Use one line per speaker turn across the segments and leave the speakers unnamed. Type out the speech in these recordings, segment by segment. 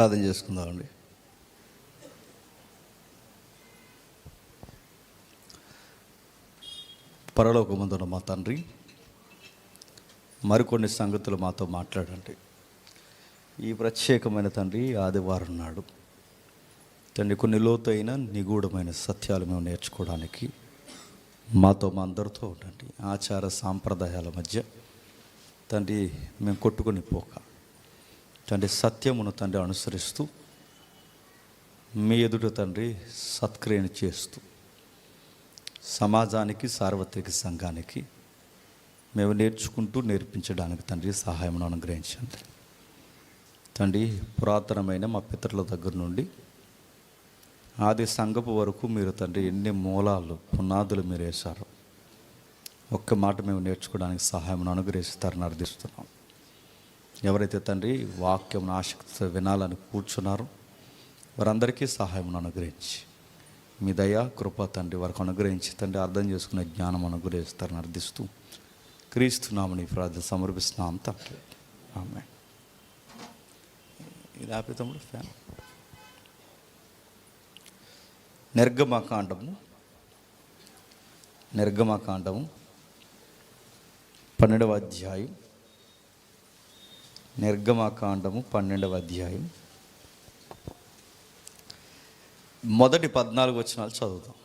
ప్రార్థన చేసుకుందామండి. పరలోకమందున్న మా తండ్రి, మరికొన్ని సంగతులు మాతో మాట్లాడండి. ఈ ప్రత్యేకమైన తండ్రి ఆదివారం నాడు తండ్రి కొన్ని లోతైన నిగూఢమైన సత్యాలు మేము నేర్చుకోవడానికి మాతో మా అందరితో ఉండండి. ఆచార సాంప్రదాయాల మధ్య తండ్రి మేము కొట్టుకొని పోక తండ్రి సత్యమును తండ్రి అనుసరిస్తూ మీ ఎదుట తండ్రి సత్క్రియను చేస్తూ సమాజానికి సార్వత్రిక సంఘానికి మేము నేర్చుకుంటూ నేర్పించడానికి తండ్రి సహాయమును అనుగ్రహించండి. తండ్రి పురాతనమైన మా పితరుల దగ్గర నుండి ఆది సంఘపు వరకు మీరు తండ్రి ఎన్ని మూలాలు పునాదులు మీరు వేశారు. ఒక్క మాట మేము నేర్చుకోవడానికి సహాయమును అనుగ్రహిస్తారని అర్థిస్తున్నాం. ఎవరైతే తండ్రి వాక్యం ఆసక్తితో వినాలని కూర్చున్నారో వారందరికీ సహాయమును అనుగ్రహించి మీ దయా కృప తండ్రి వారికి అనుగ్రహించి తండ్రి అర్థం చేసుకునే జ్ఞానం అనుగ్రహిస్తారని అర్థిస్తూ క్రీస్తున్నామని ప్రార్థన సమర్పిస్తున్నాం తండ్రి. ఆమేన్. ఇది ఆపితముడు ఫ్యాన్. నిర్గమకాండము 12వ అధ్యాయం. నిర్గమకాండము 12వ అధ్యాయం మొదటి 14 వచనాలు చదువుతాం.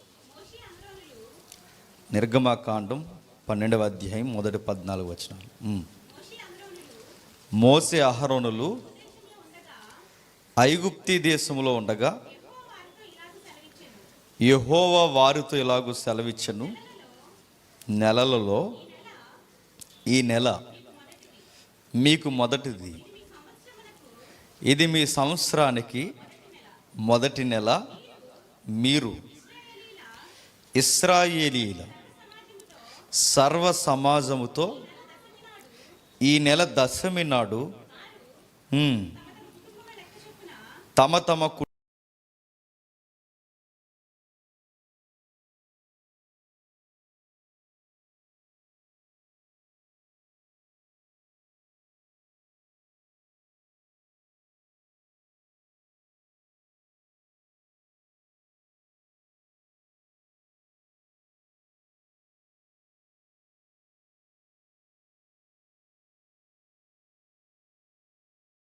నిర్గమకాండం 12వ అధ్యాయం మొదటి 14 వచనాలు. మోషే అహరోనులు ఐగుప్తీ దేశంలో ఉండగా యెహోవా వారితో ఇలాగూ సెలవిచ్చెను, నెలలలో ఈ నెల మీకు మొదటిది, ఇది మీ సంవత్సరానికి మొదటి నెల. మీరు ఇశ్రాయేలీల సర్వ సమాజముతో ఈ నెల దశమి నాడు తమ తమ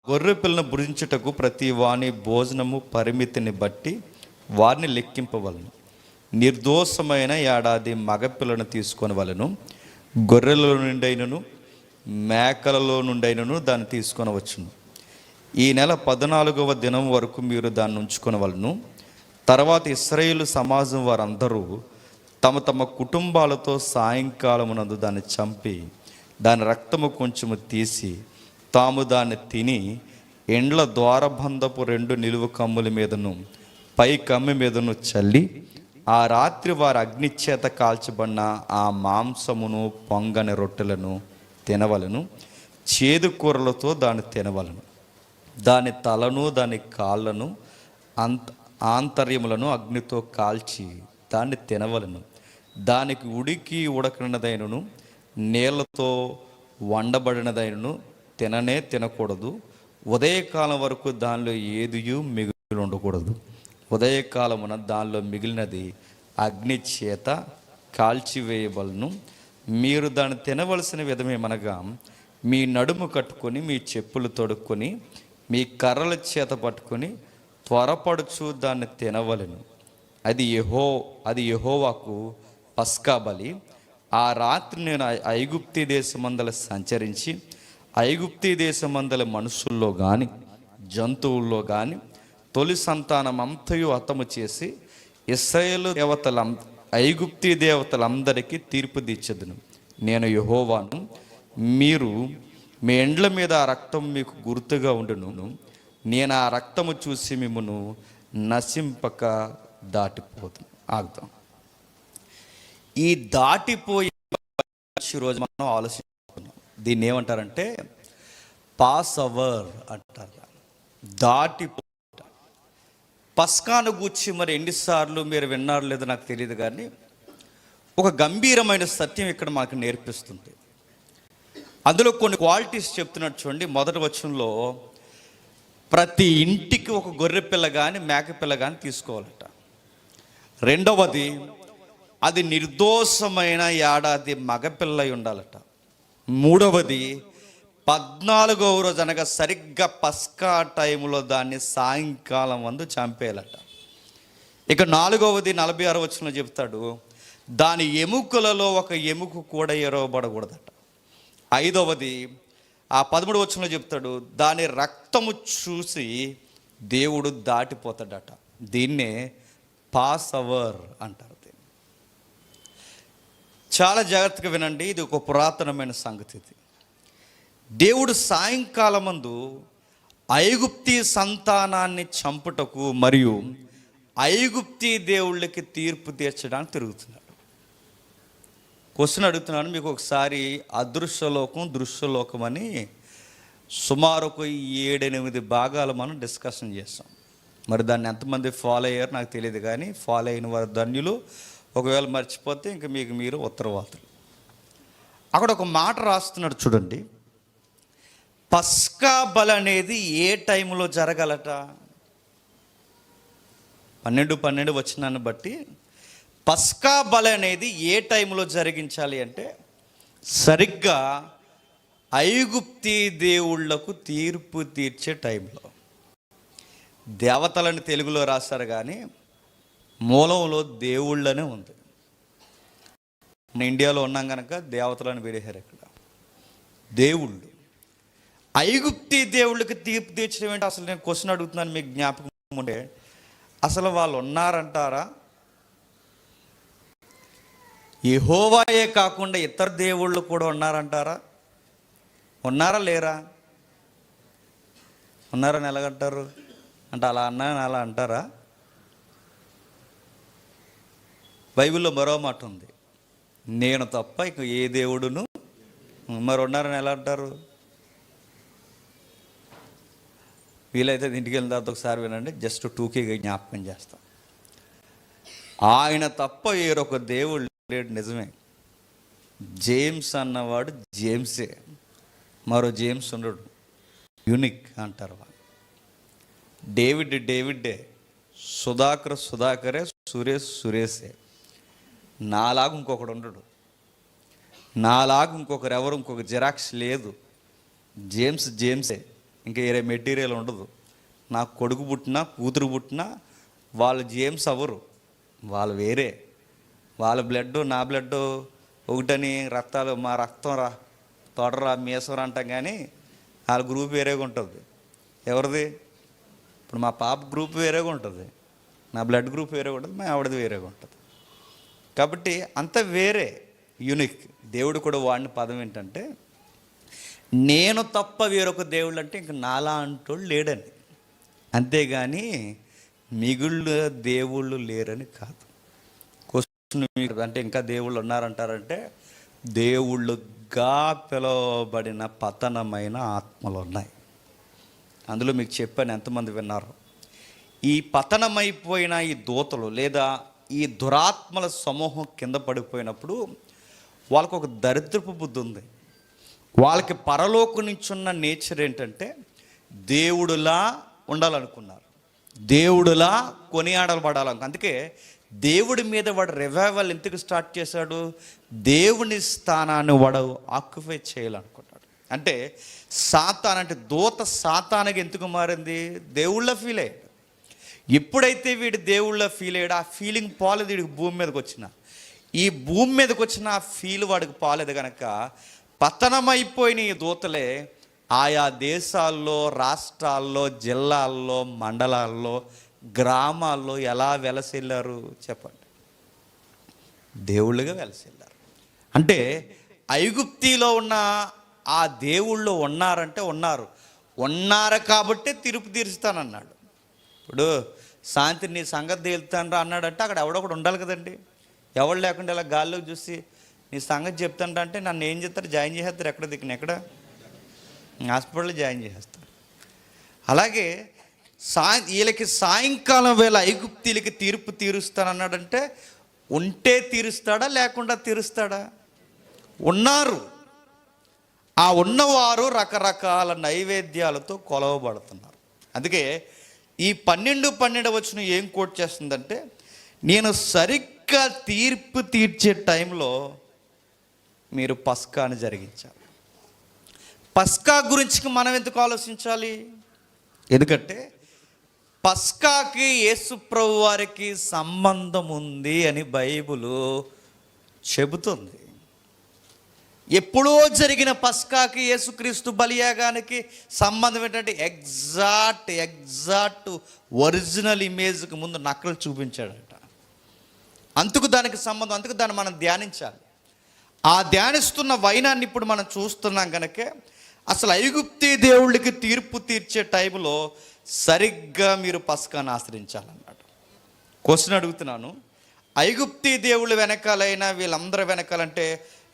గొర్రె పిల్లను భుజించుటకు ప్రతి వాని భోజనము పరిమితిని బట్టి వారిని లెక్కింపవలను. నిర్దోషమైన ఏడాది మగపిల్లను తీసుకొని వలను. గొర్రెల నుండైనను మేకలలో నుండైనను దాన్ని తీసుకొని వచ్చును. ఈ నెల 14వ దినం వరకు మీరు దాన్ని ఉంచుకొనవలను. తర్వాత ఇశ్రాయేలు సమాజం వారందరూ తమ తమ కుటుంబాలతో సాయంకాలమునందు దాన్ని చంపి దాని రక్తము కొంచెము తీసి తాము దాన్ని తిని ఎండ్ల ద్వారబంధపు 2 నిలువు కమ్ముల మీదను పై కమ్మి మీదను చల్లి ఆ రాత్రి వారి అగ్నిచేత కాల్చబడిన ఆ మాంసమును పొంగని రొట్టెలను తినవలను. చేదు కూరలతో దాన్ని తినవలను. దాని తలను దాని కాళ్ళను ఆంతర్యములను అగ్నితో కాల్చి దాన్ని తినవలను. దానికి ఉడికి ఉడకనదైనను నీళ్లతో వండబడినదైనను తినకూడదు. ఉదయకాలం వరకు దానిలో ఏదియూ మిగిలి ఉండకూడదు. ఉదయకాలమున దానిలో మిగిలినది అగ్ని చేత కాల్చివేయవలను. మీరు దాన్ని తినవలసిన విధమేమనగా మీ నడుము కట్టుకొని మీ చెప్పులు తొడుక్కొని మీ కర్రల చేత పట్టుకొని త్వరపడుచు దాన్ని తినవలను. అది యెహోవాకు పస్కా బలి. ఆ రాత్రి నేను ఐగుప్తీ దేశమందల సంచరించి ఐగుప్తీ దేశమందల మనుషుల్లో కానీ జంతువుల్లో కానీ తొలి సంతానమంతయు హతము చేసి ఇశ్రాయేలు ఐగుప్తీ దేవతలందరికీ తీర్పు తీర్చెదను. నేను యెహోవాను. మీరు మీ ఎండ్ల మీద ఆ రక్తం మీకు గుర్తుగా ఉండును. నేను ఆ రక్తము చూసి మిమ్మును నశింపక దాటిపోదు. ఆగుతాం. ఈ దాటిపోయే రోజు మనం ఆలోచిస్తున్నాం. దీన్ని ఏమంటారంటే పాస్ ఓవర్ అంటారు. దాటిపో పస్కాను గూర్చి మరి ఎన్నిసార్లు మీరు విన్నారు లేదో నాకు తెలియదు, కానీ ఒక గంభీరమైన సత్యం ఇక్కడ మాకు నేర్పిస్తుంది. అందులో కొన్ని క్వాలిటీస్ చెప్తున్నట్టు చూడండి. మొదటి వచనంలో ప్రతి ఇంటికి ఒక గొర్రె పిల్ల కానీ మేకపిల్ల కానీ తీసుకోవాలట. రెండవది, అది నిర్దోషమైన ఏడాది మగపిల్ల ఉండాలట. మూడవది, 14వ రోజు అనగా సరిగ్గా పస్కా టైంలో దాన్ని సాయంకాలం వందు చంపేయాలట. ఇక 4వది 46వ వచనంలో చెప్తాడు, దాని ఎముకలలో ఒక ఎముక కూడా ఎరవబడకూడదట. 5వది ఆ 13వ వచనంలో చెప్తాడు, దాని రక్తము చూసి దేవుడు దాటిపోతాడట. దీన్నే పాస్ అవర్ అంటారు. చాలా జాగ్రత్తగా వినండి, ఇది ఒక పురాతనమైన సంగతి. ఇది దేవుడు సాయంకాలమందు ఐగుప్తీ సంతానాన్ని చంపుటకు మరియు ఐగుప్తీ దేవుళ్ళకి తీర్పు తీర్చడానికి తిరుగుతున్నాడు. క్వశ్చన్ అడుగుతున్నాను మీకు ఒకసారి. అదృశ్యలోకం, దృశ్యలోకం అని సుమారు ఒక 7-8 భాగాలు మనం డిస్కషన్ చేస్తాం. మరి దాన్ని ఎంతమంది ఫాలో అయ్యారో నాకు తెలియదు, కానీ ఫాలో అయిన వారు ధన్యులు. ఒకవేళ మర్చిపోతే ఇంక మీకు మీరు ఉత్తరవాదులు. అక్కడ ఒక మాట రాస్తున్నాడు చూడండి, పస్కా బలి అనేది ఏ టైంలో జరగాలట? 12 వచనాన్ని బట్టి పస్కా బలి అనేది ఏ టైంలో జరిగించాలి అంటే సరిగ్గా ఐగుప్తీ దేవుళ్లకు తీర్పు తీర్చే టైంలో. దేవతలని తెలుగులో రాస్తారు కానీ మూలంలో దేవుళ్ళనే ఉంది. మన ఇండియాలో ఉన్నాం కనుక దేవతలను వేరేహారు. ఇక్కడ దేవుళ్ళు, ఐగుప్తీ దేవుళ్ళకి తీర్పు తీర్చడం ఏంటి? అసలు నేను క్వశ్చన్ అడుగుతున్నాను, మీకు జ్ఞాపకం ఉండే, అసలు వాళ్ళు ఉన్నారంటారా? యెహోవాయే కాకుండా ఇతర దేవుళ్ళు కూడా ఉన్నారంటారా? ఉన్నారా లేరా? ఉన్నారని ఎలాగంటారు అంటే అలా అన్నారని అలా అంటారా? బైబిల్లో మరో మాట ఉంది, నేను తప్ప ఇక ఏ దేవుడును మరి ఉన్నారని ఎలా అంటారు? వీలైతే ఇంటికి వెళ్ళిన తర్వాత ఒకసారి వినండి, జస్ట్ 2K జ్ఞాపకం చేస్తాం. ఆయన తప్ప వేరొక దేవుడు లేడు, నిజమే. జేమ్స్ అన్నవాడు జేమ్సే, మరో జేమ్స్ ఉండడు, యూనిక్ అంటారు వాళ్ళు. డేవిడ్ డేవిడ్డే, సుధాకరే, సురేషే. నాలాగా ఇంకొకడు ఉండడు, నాలాగా ఇంకొకరు ఎవరు, ఇంకొక జిరాక్స్ లేదు. జేమ్సే, ఇంకా వేరే మెటీరియల్ ఉండదు. నా కొడుకు పుట్టినా కూతురు పుట్టినా వాళ్ళు జేమ్స్ అవ్వరు, వాళ్ళు వేరే. వాళ్ళ బ్లడ్ నా బ్లడ్ ఒకటని, రక్తాలు మా రక్తం రా తొడరా మీసరా అంటాం, కానీ వాళ్ళ గ్రూప్ వేరేగా ఉంటుంది. ఎవరిది? ఇప్పుడు మా పాప గ్రూప్ వేరేగా ఉంటుంది, నా బ్లడ్ గ్రూప్ వేరేగా ఉంటుంది, మా ఆవిడది వేరేగా ఉంటుంది. కాబట్టి అంత వేరే, యూనిక్. దేవుడు కూడా వాడిన పదం ఏంటంటే నేను తప్ప వేరొక దేవుళ్ళు అంటే ఇంక నాలా అంటోళ్ళు లేడని, అంతేగాని మిగుళ్ళు దేవుళ్ళు లేరని కాదు. క్వశ్చన్ అంటే ఇంకా దేవుళ్ళు ఉన్నారంటారంటే దేవుళ్ళుగా పిలువబడిన పతనమైన ఆత్మలు ఉన్నాయి. అందులో మీకు చెప్పాను, ఎంతమంది విన్నారు? ఈ పతనమైపోయిన ఈ దూతలు లేదా ఈ దురాత్మల సమూహం కింద పడిపోయినప్పుడు వాళ్ళకు ఒక దరిద్రపు బుద్ధి ఉంది. వాళ్ళకి పరలోకం నుంచి ఉన్న నేచర్ ఏంటంటే దేవుడులా ఉండాలనుకున్నారు, దేవుడులా కొనియాడబడాలను. అందుకే దేవుడి మీద వాడు రివైవల్ ఎందుకు స్టార్ట్ చేశాడు? దేవుని స్థానాన్ని వాడు ఆక్యుపై చేయాలనుకున్నాడు. అంటే సాతాన్ అంటే దూత సాతానికి ఎందుకు మారింది? దేవుళ్ళ ఫీల్ అయ్యాడు. ఎప్పుడైతే వీడు దేవుళ్ళ ఫీల్ అయ్యాడు, ఆ ఫీలింగ్ పోలేదు వీడికి. భూమి మీదకి వచ్చిన ఈ భూమి మీదకి వచ్చిన ఆ ఫీల్ వాడికి పోలేదు కనుక పతనమైపోయిన ఈ దూతలే ఆయా దేశాల్లో, రాష్ట్రాల్లో, జిల్లాల్లో, మండలాల్లో, గ్రామాల్లో ఎలా వెలసిల్లారు చెప్పండి? దేవుళ్ళుగా వెలసిల్లారు. అంటే ఐగుప్తిలో ఉన్న ఆ దేవుళ్ళు ఉన్నారంటే ఉన్నారు కాబట్టి తీర్పు తీరుస్తానన్నాడు. ఇప్పుడు శాంతి నీ సంగతి తేలుతానరా అన్నాడంటే అక్కడ ఎవడొకడు ఉండాలి కదండి. ఎవడు లేకుండా ఇలా గాల్లోకి చూసి నీ సంగతి చెప్తాంట అంటే నన్ను ఏం చేస్తారు? జాయిన్ చేసేస్తారు. ఎక్కడ దిక్కున ఎక్కడ హాస్పిటల్లో జాయిన్ చేసేస్తారు. అలాగే వీళ్ళకి సాయంకాలం వేళ ఐగుప్తీలకి తీర్పు తీరుస్తానన్నాడంటే ఉంటే తీరుస్తాడా లేకుండా తీరుస్తాడా? ఉన్నారు. ఆ ఉన్నవారు రకరకాల నైవేద్యాలతో కొలవబడుతున్నారు. అందుకే ఈ 12 వచనం ఏం కోట్ చేస్తుందంటే, నేను సరిగ్గా తీర్పు తీర్చే టైంలో మీరు పస్కాని జరిగించాలి. పస్కా గురించి మనం ఎందుకు ఆలోచించాలి? ఎందుకంటే పస్కాకి యేసు ప్రభు వారికి సంబంధం ఉంది అని బైబిలు చెబుతుంది. ఎప్పుడో జరిగిన పస్కాకి యేసుక్రీస్తు బలియాగానికి సంబంధం ఏంటంటే ఎగ్జాక్ట్ ఒరిజినల్ ఇమేజ్కి ముందు నకలు చూపించాడట. అందుకు దానికి సంబంధం, అందుకు దాన్ని మనం ధ్యానించాలి. ఆ ధ్యానిస్తున్న వైనాన్ని ఇప్పుడు మనం చూస్తున్నాం కనుక, అసలు ఐగుప్తీ దేవుళ్ళకి తీర్పు తీర్చే టైంలో సరిగ్గా మీరు పస్కాను ఆశ్రయించాలన్నాడు. క్వశ్చన్ అడుగుతున్నాను, ఐగుప్తీ దేవుళ్ళు వెనకాలైనా వీళ్ళందరూ వెనకాలంటే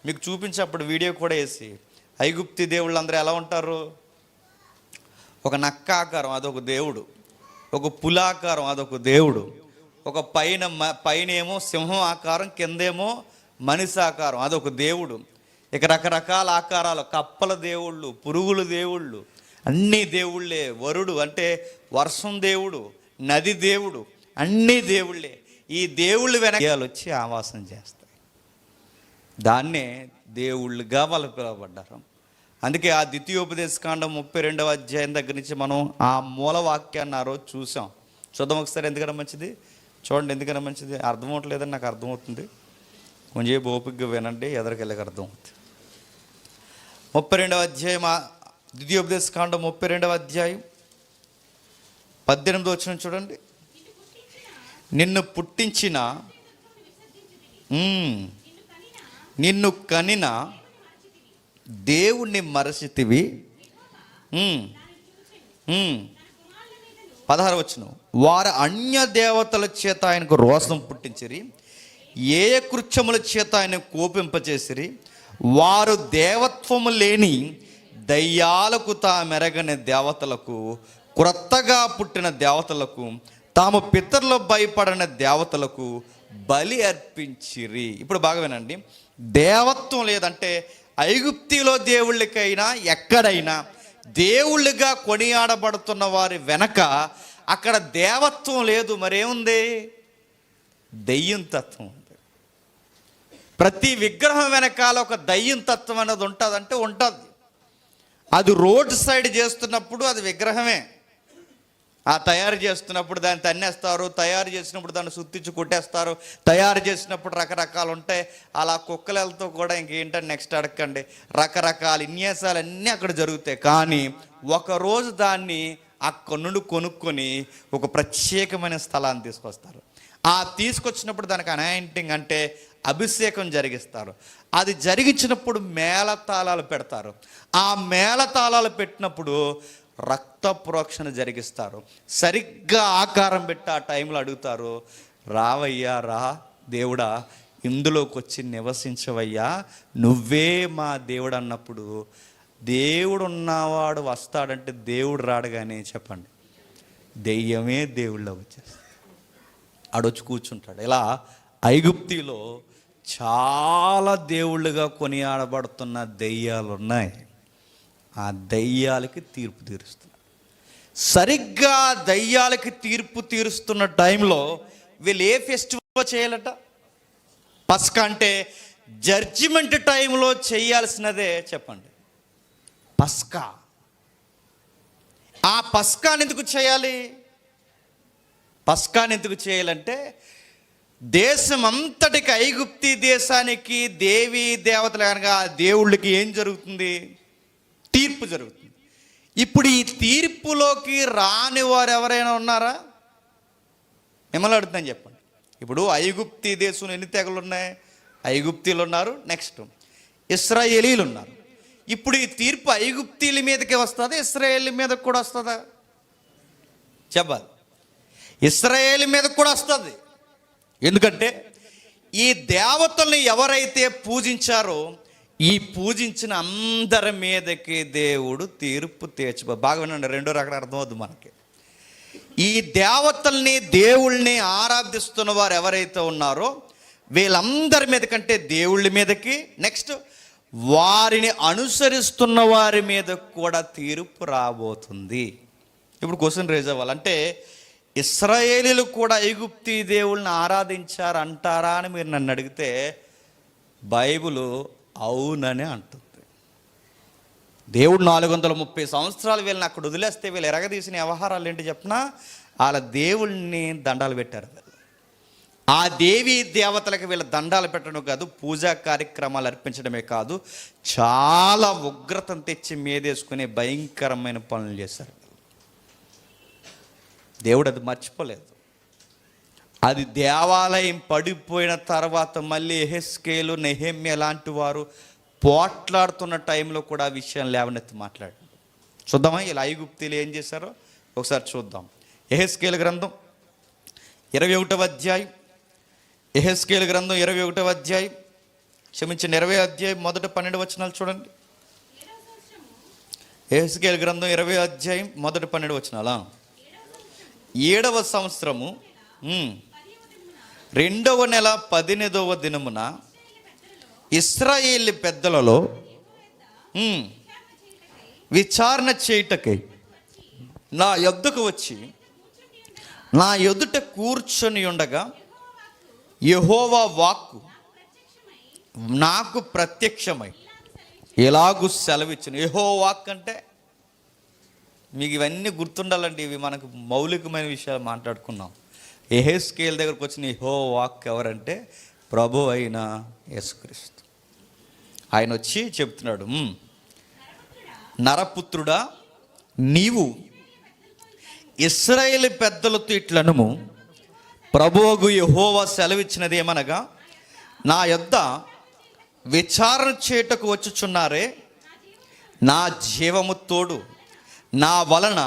మీకు చూపించి అప్పుడు వీడియో కూడా వేసి, ఐగుప్తీ దేవుళ్ళు అందరూ ఎలా ఉంటారు? ఒక నక్క ఆకారం అదొక దేవుడు, ఒక పులాకారం అదొక దేవుడు, ఒక పైన ఏమో సింహం ఆకారం, కిందేమో మనిషి ఆకారం అదొక దేవుడు. ఇక రకరకాల ఆకారాలు, కప్పల దేవుళ్ళు, పురుగుల దేవుళ్ళు, అన్నీ దేవుళ్ళే. వరుడు అంటే వర్షం దేవుడు, నది దేవుడు, అన్నీ దేవుళ్ళే. ఈ దేవుళ్ళు వెనకాల వచ్చి ఆవాసం చేస్తాయి. దాన్నే దేవుళ్ళుగా వాళ్ళు పిలువబడ్డారు. అందుకే ఆ ద్వితీయోపదేశకాండం 32వ అధ్యాయం దగ్గర నుంచి మనం ఆ మూల వాక్యాన్ని ఆ రోజు చూసాం. చూద్దాం ఒకసారి. ఎందుకన్నా మంచిది చూడండి. ఎందుకన్నా మంచిది అర్థమవట్లేదని నాకు అర్థమవుతుంది. కొంచెం ఓపికగా వినండి, ఎదరికెళ్ళకి అర్థమవుతుంది. 32వ అధ్యాయం, ద్వితీయోపదేశకాండం 32వ అధ్యాయం 18వ వచనం చూడండి. నిన్ను పుట్టించిన, నిన్ను కనిన దేవుణ్ణి మరచితివి. 16వ వచనం, వారు అన్య దేవతల చేత ఆయనకు రోషం పుట్టించిరి, ఏ కృత్యముల చేత ఆయన కోపింపచేసిరి. వారు దేవత్వము లేని దయ్యాలకు, తామెరగని దేవతలకు, క్రొత్తగా పుట్టిన దేవతలకు, తాము పితరులు భయపడిన దేవతలకు బలి అర్పించిరి. ఇప్పుడు బాగా వినండి. దేవత్వం లేదంటే ఐగుప్తిలో దేవుళ్ళకైనా ఎక్కడైనా దేవుళ్ళుగా కొనియాడబడుతున్న వారి వెనక అక్కడ దేవత్వం లేదు, మరేముంది? దెయ్యం తత్వం ఉంది. ప్రతి విగ్రహం వెనకాల ఒక దయ్యం తత్వం అనేది ఉంటుందంటే ఉంటుంది. అది రోడ్ సైడ్ చేస్తున్నప్పుడు అది విగ్రహమే. ఆ తయారు చేస్తున్నప్పుడు దాన్ని తన్నేస్తారు, తయారు చేసినప్పుడు దాన్ని సుత్తించి కొట్టేస్తారు, తయారు చేసినప్పుడు రకరకాలు ఉంటాయి. అలా కుక్కలతో కూడా ఇంకేంటంటే నెక్స్ట్ అడగండి, రకరకాల విన్యాసాలు అన్నీ అక్కడ జరుగుతాయి. కానీ ఒకరోజు దాన్ని అక్కడ నుండి కొనుక్కొని ఒక ప్రత్యేకమైన స్థలాన్ని తీసుకొస్తారు. ఆ తీసుకొచ్చినప్పుడు దానికి అనాయింటింగ్ అంటే అభిషేకం జరిగిస్తారు. అది జరిగించినప్పుడు మేళతాళాలు పెడతారు. ఆ మేళతాళాలు పెట్టినప్పుడు రక్త ప్రోక్షణ జరిగిస్తారు. సరిగ్గా ఆకారం పెట్టి ఆ టైంలో అడుగుతారు, రావయ్యా, రా దేవుడా, ఇందులోకి వచ్చి నివసించవయ్యా, నువ్వే మా దేవుడు అన్నప్పుడు, దేవుడు ఉన్నవాడు వస్తాడంటే దేవుడు రాడు కానీ చెప్పండి, దెయ్యమే దేవుళ్ళ వచ్చేస్తాడు. ఆడొచ్చి కూర్చుంటాడు. ఇలా ఐగుప్తిలో చాలా దేవుళ్ళుగా కొనియాడబడుతున్న దెయ్యాలు ఉన్నాయి. ఆ దయ్యాలకి తీర్పు తీరుస్తున్నారు. సరిగ్గా దయ్యాలకి తీర్పు తీరుస్తున్న టైంలో వీళ్ళు ఏ ఫెస్టివల్ చేయాలట? పస్కా అంటే జడ్జిమెంట్ టైంలో చేయాల్సినదే. చెప్పండి, పస్కా. ఆ పస్కాని ఎందుకు చేయాలి? పస్కాని ఎందుకు చేయాలంటే దేశం అంతటికి, ఐగుప్తి దేశానికి దేవీ దేవతలు కనుక ఆ దేవుళ్ళకి ఏం జరుగుతుంది? తీర్పు జరుగుతుంది. ఇప్పుడు ఈ తీర్పులోకి రాని వారు ఎవరైనా ఉన్నారా? మిమ్మల్ని అడుగుతాను, చెప్పండి. ఇప్పుడు ఐగుప్తి దేశంలో ఎన్ని తెగలు ఉన్నాయి? ఐగుప్తీలు ఉన్నారు, నెక్స్ట్ ఇశ్రాయేలీలు ఉన్నారు. ఇప్పుడు ఈ తీర్పు ఐగుప్తీల మీదకే వస్తుందా, ఇశ్రాయేల్ మీదకి కూడా వస్తుందా? చెప్పాలి. ఇశ్రాయేల్ మీదకి కూడా వస్తుంది. ఎందుకంటే ఈ దేవతల్ని ఎవరైతే పూజించారో ఈ పూజించిన అందరి మీదకి దేవుడు తీర్పు బాగా వినండి, రెండో రకం అర్థమవుద్ది మనకి. ఈ దేవతల్ని, దేవుళ్ళని ఆరాధిస్తున్న వారు ఎవరైతే ఉన్నారో వీళ్ళందరి మీద కంటే దేవుళ్ళ మీదకి, నెక్స్ట్ వారిని అనుసరిస్తున్న వారి మీద కూడా తీర్పు రాబోతుంది. ఇప్పుడు క్వశ్చన్ రేజ్ అవ్వాలి, అంటే ఇశ్రాయేలీలు కూడా ఐగుప్తీ దేవుళ్ళని ఆరాధించారు అంటారా అని మీరు నన్ను అడిగితే బైబిల్ అవుననే అంటుంది. దేవుడు 430 సంవత్సరాలు వీళ్ళని అక్కడ వదిలేస్తే వీళ్ళు ఎరగదీసిన వ్యవహారాలు ఏంటి చెప్పినా, వాళ్ళ దేవుళ్ళని దండాలు పెట్టారు. ఆ దేవీ దేవతలకు వీళ్ళ దండాలు పెట్టడం కాదు, పూజా కార్యక్రమాలు అర్పించడమే కాదు, చాలా ఉగ్రతను తెచ్చి మీదేసుకునే భయంకరమైన పనులు చేశారు. దేవుడు అది మర్చిపోలేదు. అది దేవాలయం పడిపోయిన తర్వాత మళ్ళీ యెహెజ్కేలు, నెహెమ్యా లాంటి వారు పోట్లాడుతున్న టైంలో కూడా ఆ విషయం లేవనెత్తి మాట్లాడు. చూద్దామా ఇలా ఐగుప్తీలు ఏం చేశారో ఒకసారి చూద్దాం. యెహెజ్కేలు గ్రంథం 21వ అధ్యాయం, యెహెజ్కేలు గ్రంథం 21వ అధ్యాయం, క్షమించండి 20వ అధ్యాయం మొదటి 12 వచనాలు చూడండి. యెహెజ్కేలు గ్రంథం 20వ అధ్యాయం మొదటి 12 వచనాలా. 7వ సంవత్సరము 2వ నెల 18వ దినమున ఇశ్రాయేలు పెద్దలలో విచారణ చేయుటకై నా యొద్దకు వచ్చి నా ఎదుట కూర్చొని ఉండగా యెహోవా వాక్కు నాకు ప్రత్యక్షమై ఎలాగూ సెలవిచ్చును. యెహోవా వాక్ అంటే మీకు ఇవన్నీ గుర్తుండాలండి, ఇవి మనకు మౌలికమైన విషయాలు మాట్లాడుకున్నాం. యెహెజ్కేలు దగ్గరకు వచ్చిన యెహోవా వాక్ ఎవరంటే ప్రభు అయిన యేసుక్రీస్తు. ఆయన వచ్చి చెప్తున్నాడు, నరపుత్రుడా, నీవు ఇశ్రాయేలు పెద్దలతో ఇట్లనుము, ప్రభువగు యెహోవా సెలవిచ్చినది ఏమనగా, నా యొద్ద విచారణ చేయుటకు వచ్చుచున్నారే, నా జీవము తోడు నా వలన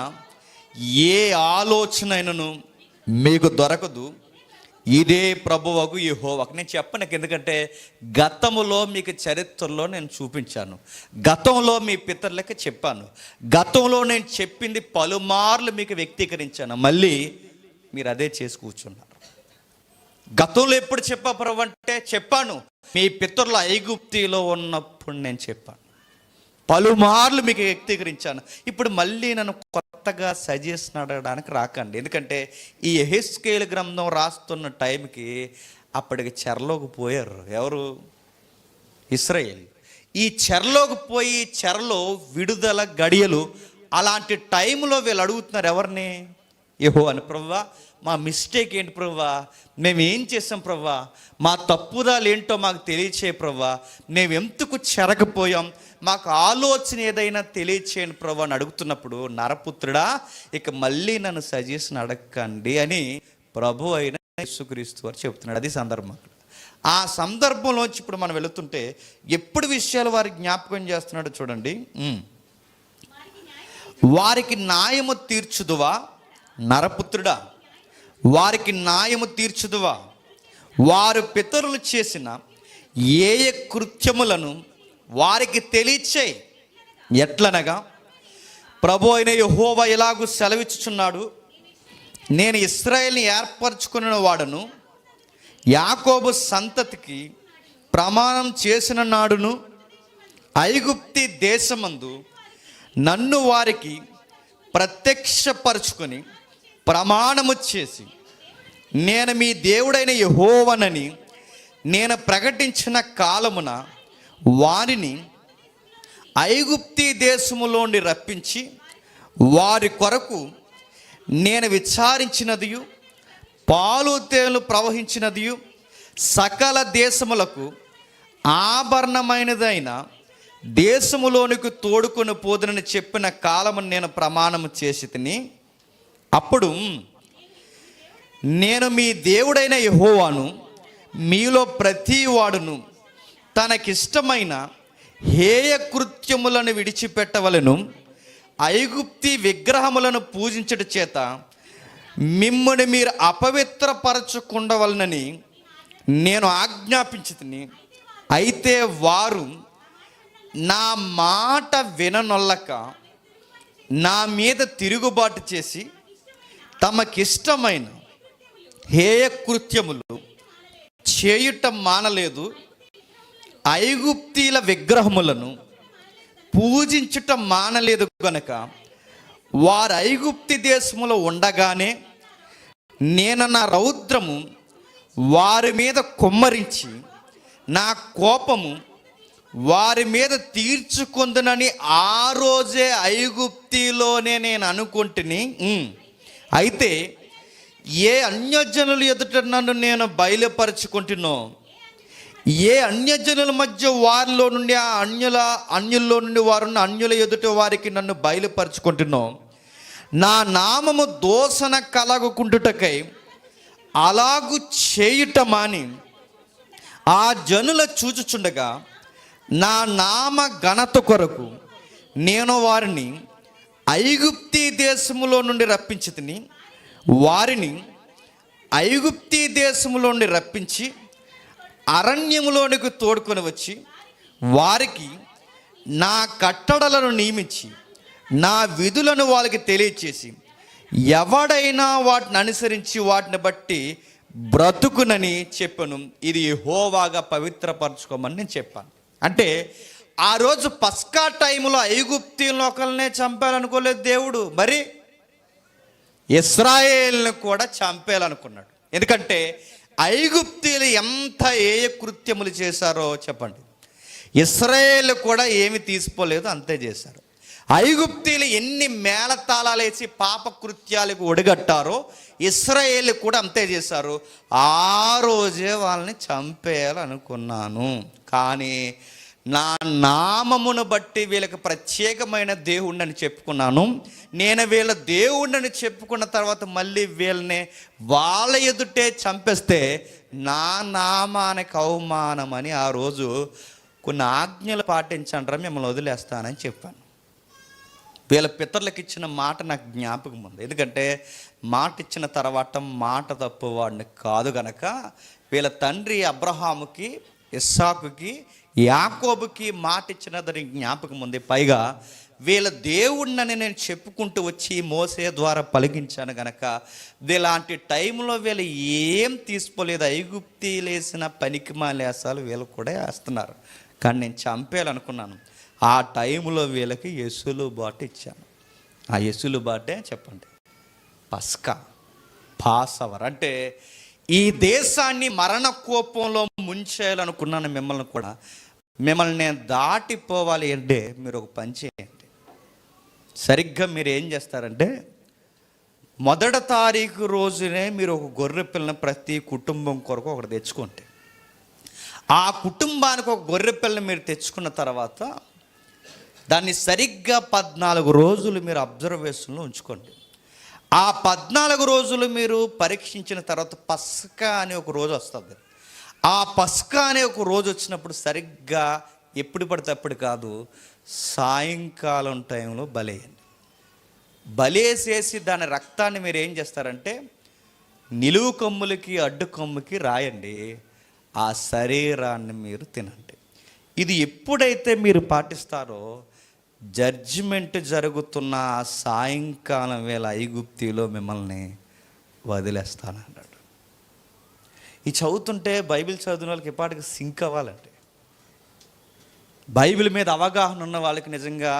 ఏ ఆలోచనైనను మీకు దొరకదు, ఇదే ప్రభువగు యెహోవాకు. నేను చెప్పను, ఎందుకంటే గతములో మీకు చరిత్రలో నేను చూపించాను, గతంలో మీ పితరులకి చెప్పాను, గతంలో నేను చెప్పింది పలుమార్లు మీకు వ్యక్తీకరించాను, మళ్ళీ మీరు అదే చేసి కూర్చున్నారు. గతంలో ఎప్పుడు చెప్పా ప్రభు అంటే చెప్పాను, మీ పితరుల ఐగుప్తిలో ఉన్నప్పుడు నేను చెప్పాను, పలుమార్లు మీకు వ్యక్తీకరించాను. ఇప్పుడు మళ్ళీ నన్ను కొత్తగా సజెషన్ అడగడానికి రాకండి, ఎందుకంటే ఈ యెహెజ్కేలు గ్రంథం రాస్తున్న టైంకి అప్పటికి చెరలోకి పోయారు. ఎవరు? ఇశ్రాయేలు. ఈ చెరలోకి పోయి చెరలో విడుదల గడియలు అలాంటి టైంలో వీళ్ళు అడుగుతున్నారు ఎవరిని? యెహోవాని. ప్రభువా, మా మిస్టేక్ ఏంటి ప్రభువా, మేము ఏం చేసాం ప్రభువా, మా తప్పుదాలు ఏంటో మాకు తెలియచేయ ప్రభువా, మేము ఎందుకు చెరకపోయాం, మాకు ఆలోచన ఏదైనా తెలియచేయండి ప్రభు అని అడుగుతున్నప్పుడు, నరపుత్రుడా ఇక మళ్ళీ నన్ను సజెషన్ అడగండి అని ప్రభు అయిన యేసుక్రీస్తు వారు చెబుతున్నాడు. అది సందర్భం. ఆ సందర్భంలోంచి ఇప్పుడు మనం వెళుతుంటే ఎప్పుడు విషయాలు వారికి జ్ఞాపకం చేస్తున్నాడో చూడండి. వారికి న్యాయము తీర్చుదువా నరపుత్రుడా, వారికి న్యాయము తీర్చుదువా, వారు పితరులు చేసిన ఏ కృత్యములను వారికి తెలియచేయి. ఎట్లనగా ప్రభు అయిన యెహోవా ఇలాగూ సెలవిచ్చుచున్నాడు, నేను ఇశ్రాయేలుని ఏర్పరచుకున్న వాడును, యాకోబు సంతతికి ప్రమాణం చేసిన నాడును, ఐగుప్తి దేశమందు నన్ను వారికి ప్రత్యక్షపరచుకొని ప్రమాణము చేసి నేను మీ దేవుడైన యెహోవానని నేను ప్రకటించిన కాలమున వారిని ఐగుప్తి దేశములోండి రప్పించి వారి కొరకు నేను విచారించినదియు పాలు తేనెలు ప్రవహించినదియు సకల దేశములకు ఆభరణమైనదైన దేశములోనికి తోడుకొని పోదునని చెప్పిన కాలము నేను ప్రమాణము చేసి తిని, అప్పుడు నేను మీ దేవుడైన యెహోవాను, మీలో ప్రతి వాడును తనకిష్టమైన హేయ కృత్యములను విడిచిపెట్టవలెను, ఐగుప్తి విగ్రహములను పూజించట చేత మిమ్ముని మీరు అపవిత్రపరచుకుండవలనని నేను ఆజ్ఞాపించితిని. అయితే వారు నా మాట విననొల్లక నా మీద తిరుగుబాటు చేసి తమకిష్టమైన హేయ కృత్యములు చేయుట మానలేదు, ఐగుప్తీల విగ్రహములను పూజించుట మానలేదు గనుక వారు ఐగుప్తి దేశములో ఉండగానే నేను నా రౌద్రము వారి మీద కుమ్మరించి నా కోపము వారి మీద తీర్చుకుందునని ఆ రోజే ఐగుప్తిలోనే నేను అనుకుంటుని. అయితే ఏ అన్యజనుల ఎదుట నన్ను నేను బయలుపరచుకుంటున్నో, ఏ అన్యజనుల మధ్య వారిలో నుండి ఆ అన్యుల్లో నుండి వారున్న అన్యుల ఎదుట వారికి నన్ను బయలుపరచుకుంటున్నో, నా నామము దోషణ కలగకుండుటకై అలాగు చేయుట మాని ఆ జనుల చూచుచుండగా నా నామ ఘనత కొరకు నేను వారిని ఐగుప్తి దేశములో నుండి రప్పించి తిని, వారిని ఐగుప్తి దేశములో నుండి రప్పించి అరణ్యములోనికి తోడుకొని వచ్చి వారికి నా కట్టడలను నియమించి నా విధులను వాళ్ళకి తెలియచేసి ఎవడైనా వాటిని అనుసరించి వాటిని బట్టి బ్రతుకునని చెప్పాను. ఇది యెహోవాగా పవిత్రపరచుకోమని నేను చెప్పాను. అంటే ఆ రోజు పస్కా టైంలో ఐగుప్తీయులను ఒకరినే చంపాలనుకోలేదు దేవుడు, మరి ఇశ్రాయేలును కూడా చంపేయాలనుకున్నాడు. ఎందుకంటే ఐగుప్తీయులు ఎంత ఏ కృత్యములు చేశారో చెప్పండి. ఇశ్రాయేలు కూడా ఏమి తీసుకోలేదు, అంతే చేశారు. ఐగుప్తీయులు ఎన్ని మేళతాళాలు వేసి పాప కృత్యాలకు ఒడిగట్టారో ఇశ్రాయేలు కూడా అంతే చేశారు. ఆ రోజే వాళ్ళని చంపేయాలనుకున్నాను. కానీ నా నామమును బట్టి వీళ్ళకి ప్రత్యేకమైన దేవుణ్ణని చెప్పుకున్నాను. నేను వీళ్ళ దేవుణ్ణని చెప్పుకున్న తర్వాత మళ్ళీ వీళ్ళని వాళ్ళ ఎదుటే చంపేస్తే నా నామానికి అవమానమని ఆ రోజు కొన్ని ఆజ్ఞలు పాటించండి, మిమ్మల్ని వదిలేస్తానని చెప్పాను. వీళ్ళ పితరులకు ఇచ్చిన మాట నాకు జ్ఞాపకం ఉంది. ఎందుకంటే మాట ఇచ్చిన తర్వాత మాట తప్పువాడిని కాదు గనక వీళ్ళ తండ్రి అబ్రహాముకి, ఇస్సాకుకి, యాకోబుకి మాట ఇచ్చినదని జ్ఞాపకం ఉంది. పైగా వీళ్ళ దేవుణ్ణని నేను చెప్పుకుంటూ వచ్చి మోసే ద్వారా పలికించాను గనక ఇలాంటి టైంలో వీళ్ళు ఏం తీసుకోలేదు. ఐగుప్తీలేసిన పనికి మాలేసాలు వీళ్ళు కూడా వేస్తున్నారు. కానీ నేను చంపేయాలనుకున్నాను. ఆ టైంలో వీళ్ళకి ఎసులుబాటు ఇచ్చాను. ఆ ఎసులుబాటే చెప్పండి పస్కా, పాసవర్. అంటే ఈ దేశాన్ని మరణ కోపంలో ముంచేయాలనుకున్నాను. మిమ్మల్ని నేను దాటిపోవాలి అంటే మీరు ఒక పని చేయండి. సరిగ్గా మీరు ఏం చేస్తారంటే మొదటి తారీఖు రోజునే మీరు ఒక గొర్రె పిల్లని ప్రతి కుటుంబం కొరకు ఒకటి తెచ్చుకోండి. ఆ కుటుంబానికి ఒక గొర్రె పిల్లని మీరు తెచ్చుకున్న తర్వాత దాన్ని సరిగ్గా 14 రోజులు మీరు అబ్జర్వేషన్లో ఉంచుకోండి. ఆ 14 రోజులు మీరు పరీక్షించిన తర్వాత పస్కా అనే ఒక రోజు వస్తుంది. ఆ పస్కా అనే ఒక రోజు వచ్చినప్పుడు సరిగ్గా ఎప్పుడు పడితే అప్పుడు కాదు, సాయంకాలం టైంలో బలేయండి. బలేసేసి దాని రక్తాన్ని మీరు ఏం చేస్తారంటే నిలువు కొమ్ములకి అడ్డు కొమ్ముకి రాయండి. ఆ శరీరాన్ని మీరు తినండి. ఇది ఎప్పుడైతే మీరు పాటిస్తారో జడ్జిమెంట్ జరుగుతున్న ఆ సాయంకాలం వేళ ఐగుప్తిలో మిమ్మల్ని వదిలేస్తానన్నాడు. ఈ చదువుతుంటే బైబిల్ చదివిన వాళ్ళకి ఎప్పటికి సింక్ అవ్వాలంటే, బైబిల్ మీద అవగాహన ఉన్న వాళ్ళకి నిజంగా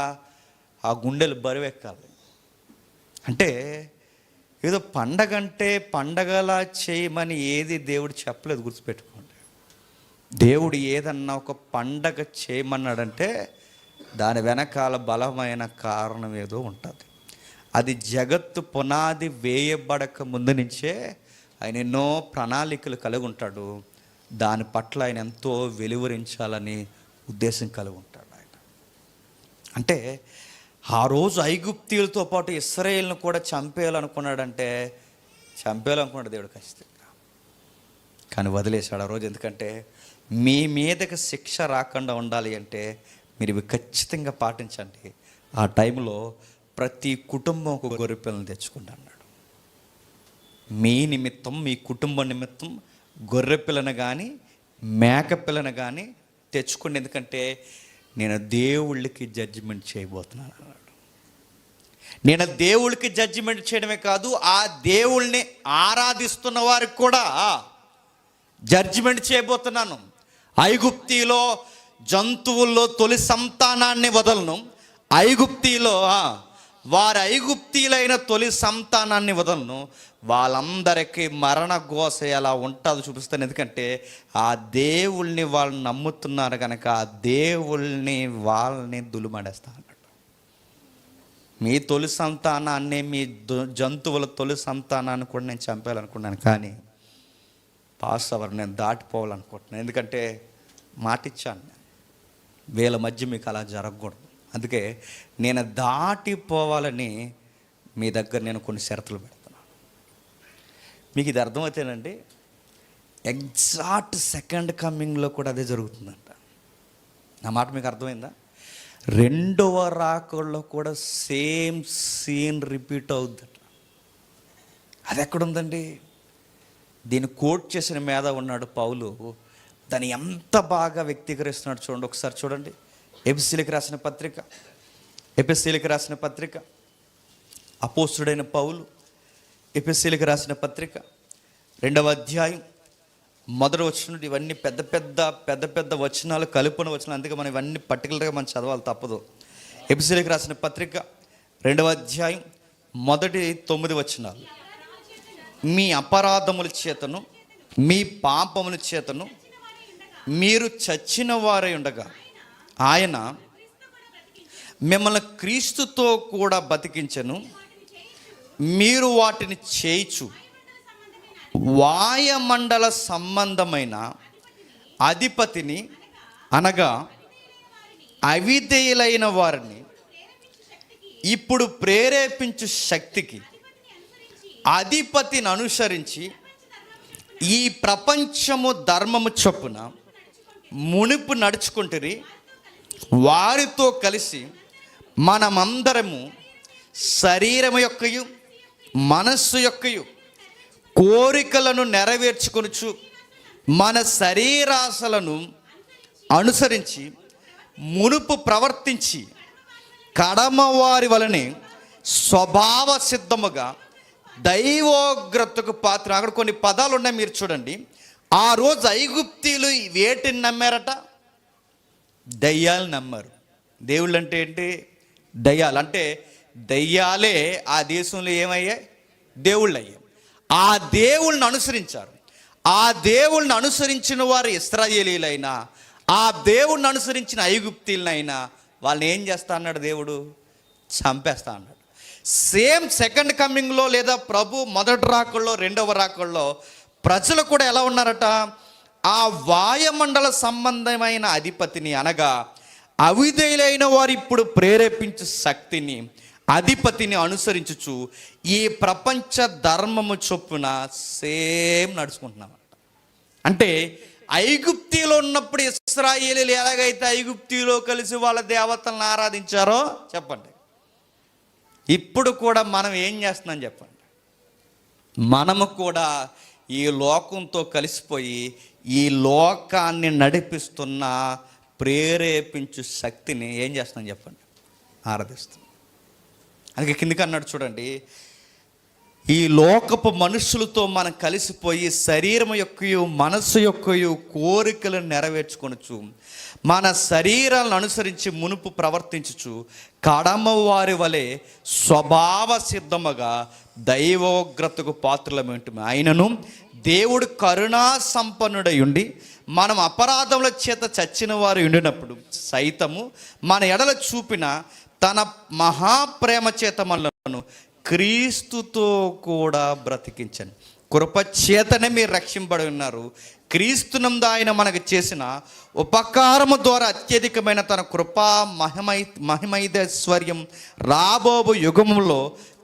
ఆ గుండెలు బరువెక్కాలి. అంటే ఏదో పండగంటే పండగలా చేయమని ఏది దేవుడు చెప్పలేదు, గుర్తుపెట్టుకోండి. దేవుడు ఏదన్నా ఒక పండగ చేయమన్నాడంటే దాని వెనకాల బలమైన కారణం ఏదో ఉంటుంది. అది జగత్తు పునాది వేయబడక ముందు నుంచే ఆయన ఎన్నో ప్రణాళికలు కలిగి ఉంటాడు. దాని పట్ల ఆయన ఎంతో వెలువరించాలని ఉద్దేశం కలిగి ఉంటాడు ఆయన. అంటే ఆ రోజు ఐగుప్తీయులతో పాటు ఇశ్రాయేలును కూడా చంపేయాలనుకున్నాడంటే చంపేయాలనుకున్నాడు దేవుడు ఖచ్చితంగా. కానీ వదిలేశాడు ఆ రోజు. ఎందుకంటే మీ మీదకి శిక్ష రాకుండా ఉండాలి అంటే మీరు ఇవి ఖచ్చితంగా పాటించండి. ఆ టైంలో ప్రతి కుటుంబం ఒక గొర్రె పిల్లని తెచ్చుకుంటా అన్నాడు. మీ నిమిత్తం, మీ కుటుంబం నిమిత్తం గొర్రె పిల్లను కానీ మేక పిల్లను కానీ తెచ్చుకోండి. ఎందుకంటే నేను దేవుళ్ళకి జడ్జిమెంట్ చేయబోతున్నాను అన్నాడు. నేను దేవుళ్ళకి జడ్జిమెంట్ చేయడమే కాదు, ఆ దేవుళ్ళని ఆరాధిస్తున్న వారికి కూడా జడ్జిమెంట్ చేయబోతున్నాను. ఐగుప్తిలో జంతువుల్లో తొలి సంతానాన్ని వదలను, ఐగుప్తిలో వారి ఐగుప్తీయులైన తొలి సంతానాన్ని వదలను, వాళ్ళందరికీ మరణ ఘోష ఎలా ఉంటుందో చూపిస్తాను. ఎందుకంటే ఆ దేవుళ్ళని వాళ్ళు నమ్ముతున్నారు కనుక ఆ దేవుళ్ళని వాళ్ళని దులుమడేస్తా అన్నట్టు. మీ తొలి సంతానాన్ని, మీ జంతువుల తొలి సంతానాన్ని కూడా నేను చంపేయాలనుకున్నాను, కానీ పాస్టర్ నేను దాటిపోవాలనుకుంటున్నాను. ఎందుకంటే మాటిచ్చాను, వీళ్ళ మధ్య మీకు అలా జరగకూడదు. అందుకే నేను దాటిపోవాలని మీ దగ్గర నేను కొన్ని షరతులు పెడుతున్నాను. మీకు ఇది అర్థమవుతేనండి, ఎగ్జాక్ట్ సెకండ్ కమింగ్లో కూడా అదే జరుగుతుందంట. నా మాట మీకు అర్థమైందా? రెండవ రాకడలో కూడా సేమ్ సీన్ రిపీట్ అవుతుందట. అది ఎక్కడుందండి? దీన్ని కోట్ చేసిన మీద ఉన్నాడు పౌలు, దాన్ని ఎంత బాగా వ్యక్తీకరిస్తున్నాడు చూడండి. ఒకసారి చూడండి. ఎఫెసీయులకు రాసిన పత్రిక అపోస్తుడైన పౌలు ఎఫెసీయులకు రాసిన పత్రిక 2వ అధ్యాయం 1వ వచనం. ఇవన్నీ పెద్ద పెద్ద వచనాలు, కలుపున వచనాలు, అందుకే మనం ఇవన్నీ పర్టికులర్గా మనం చదవాలి, తప్పదు. ఎఫెసీయులకు రాసిన పత్రిక 2వ అధ్యాయం 9 వచనాలు. మీ అపరాధముల చేతను మీ పాపముల చేతను మీరు చచ్చిన వారై ఉండగా ఆయన మిమ్మల్ని క్రీస్తుతో కూడా బతికించెను. మీరు వాటిని చేయిచు వాయుమండల సంబంధమైన అధిపతిని, అనగా అవిధేయులైన వారిని ఇప్పుడు ప్రేరేపించు శక్తికి అధిపతిని అనుసరించి ఈ ప్రపంచము ధర్మము చొప్పున మునుపు నడుచుకుంటురి. వారితో కలిసి మనమందరము శరీరము యొక్కయు మనస్సు యొక్కయు కోరికలను నెరవేర్చుకొనుచు మన శరీరాశలను అనుసరించి మునుపు ప్రవర్తించి కడమవారి వలనే స్వభావ సిద్ధముగా దైవోగ్రతకు పాత్ర. అక్కడ కొన్ని పదాలు ఉన్నాయి, మీరు చూడండి. ఆ రోజు ఐగుప్తీయులు వేటిని నమ్మారట? దయ్యాలు నమ్మారు. దేవుళ్ళు అంటే ఏంటి? దయ్యాలు. అంటే దయ్యాలే ఆ దేశంలో ఏమయ్యాయి? దేవుళ్ళు అయ్యాయి. ఆ దేవుళ్ళని అనుసరించారు. ఆ దేవుళ్ళని అనుసరించిన వారు ఇశ్రాయేలీలైనా, ఆ దేవుణ్ణి అనుసరించిన ఐగుప్తీయులైనా వాళ్ళని ఏం చేస్తా అన్నాడు? దేవుడు చంపేస్తా అన్నాడు. సేమ్ సెకండ్ కమింగ్లో లేదా ప్రభు మొదటి రాకల్లో, రెండవ రాకల్లో ప్రజలు కూడా ఎలా ఉన్నారట? ఆ వాయుమండల సంబంధమైన అధిపతిని, అనగా అవిధేయులైన వారు ఇప్పుడు ప్రేరేపించు శక్తిని, అధిపతిని అనుసరించుచు ఈ ప్రపంచ ధర్మము చొప్పున సేమ్ నడుచుకుంటున్నామంట. అంటే ఐగుప్తిలో ఉన్నప్పుడు ఇశ్రాయేలీయులు ఎలాగైతే ఐగుప్తిలో కలిసి వాళ్ళ దేవతలను ఆరాధించారో చెప్పండి, ఇప్పుడు కూడా మనం ఏం చేస్తున్నాం చెప్పండి? మనము కూడా ఈ లోకంతో కలిసిపోయి ఈ లోకాన్ని నడిపిస్తున్న ప్రేరేపించు శక్తిని ఏం చేస్తున్నాం చెప్పండి? ఆరాధిస్తున్నాం. అందుకే కిందికి అన్నాడు చూడండి, ఈ లోకపు మనుషులతో మనం కలిసిపోయి శరీరం యొక్కయు మనస్సు యొక్కయు కోరికలను నెరవేర్చుకొనుచు మన శరీరాలను అనుసరించి మునుపు ప్రవర్తించుచు కడమవారి వలె స్వభావ సిద్ధముగా దైవోగ్రతకు పాత్రలమేంటి. ఆయనను దేవుడు కరుణా సంపన్నుడై ఉండి మనం అపరాధముల చేత చచ్చిన వారు ఉండినప్పుడు సైతము మన ఎడల చూపిన తన మహాప్రేమ చేత మనలను క్రీస్తుతో కూడా బ్రతికించను. కృపచేతనే మీరు రక్షింపబడి ఉన్నారు. క్రీస్తునందు ఆయన మనకు చేసిన ఉపకారము ద్వారా అత్యధికమైన తన కృపా మహిమైశ్వర్యం రాబోబు యుగములో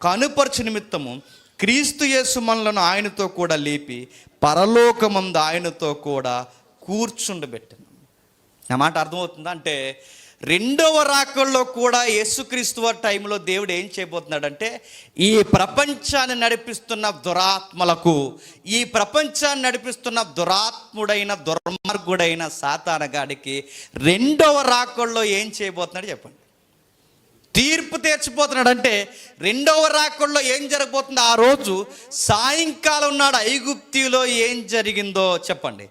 కనుపరచు నిమిత్తము క్రీస్తు యేసు మనలను ఆయనతో కూడా లేపి పరలోకమందు ఆయనతో కూడా కూర్చుండబెట్టాను. నా మాట అర్థమవుతుందా? అంటే రెండవ రాకల్లో కూడా యేసుక్రీస్తు వారి టైంలో దేవుడు ఏం చేయబోతున్నాడంటే, ఈ ప్రపంచాన్ని నడిపిస్తున్న దురాత్మలకు, ఈ ప్రపంచాన్ని నడిపిస్తున్న దురాత్ముడైన దుర్మార్గుడైన సాతానగాడికి రెండవ రాకల్లో ఏం చేయబోతున్నాడు చెప్పండి? తీర్పు తీర్చిపోతున్నాడు. అంటే రెండవ రాకల్లో ఏం జరగబోతుంది? ఆ రోజు సాయంకాలం నాడు ఐగుప్తిలో ఏం జరిగిందో చెప్పండి,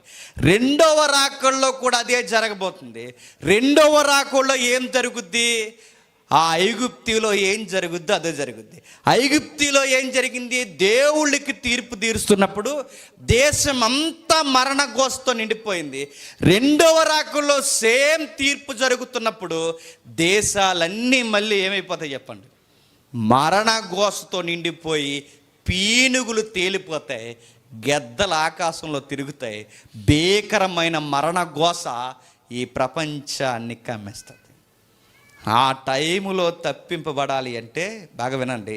రెండవ రాకల్లో కూడా అదే జరగబోతుంది. రెండవ రాకల్లో ఏం జరుగుద్ది? ఆ ఐగుప్తిలో ఏం జరుగుద్దో అదే జరుగుద్ది. ఐగుప్తిలో ఏం జరిగింది? దేవుళ్ళకి తీర్పు తీరుస్తున్నప్పుడు దేశం అంతా మరణఘోషతో నిండిపోయింది. రెండవ రాకల్లో సేమ్ తీర్పు జరుగుతున్నప్పుడు దేశాలన్నీ మళ్ళీ ఏమైపోతాయి చెప్పండి? మరణఘోషతో నిండిపోయి పీనుగులు తేలిపోతాయి, గెద్దలు ఆకాశంలో తిరుగుతాయి. భీకరమైన మరణఘోష ఈ ప్రపంచాన్ని కమ్మేస్తుంది. ఆ టైములో తప్పింపబడాలి అంటే బాగా వినండి,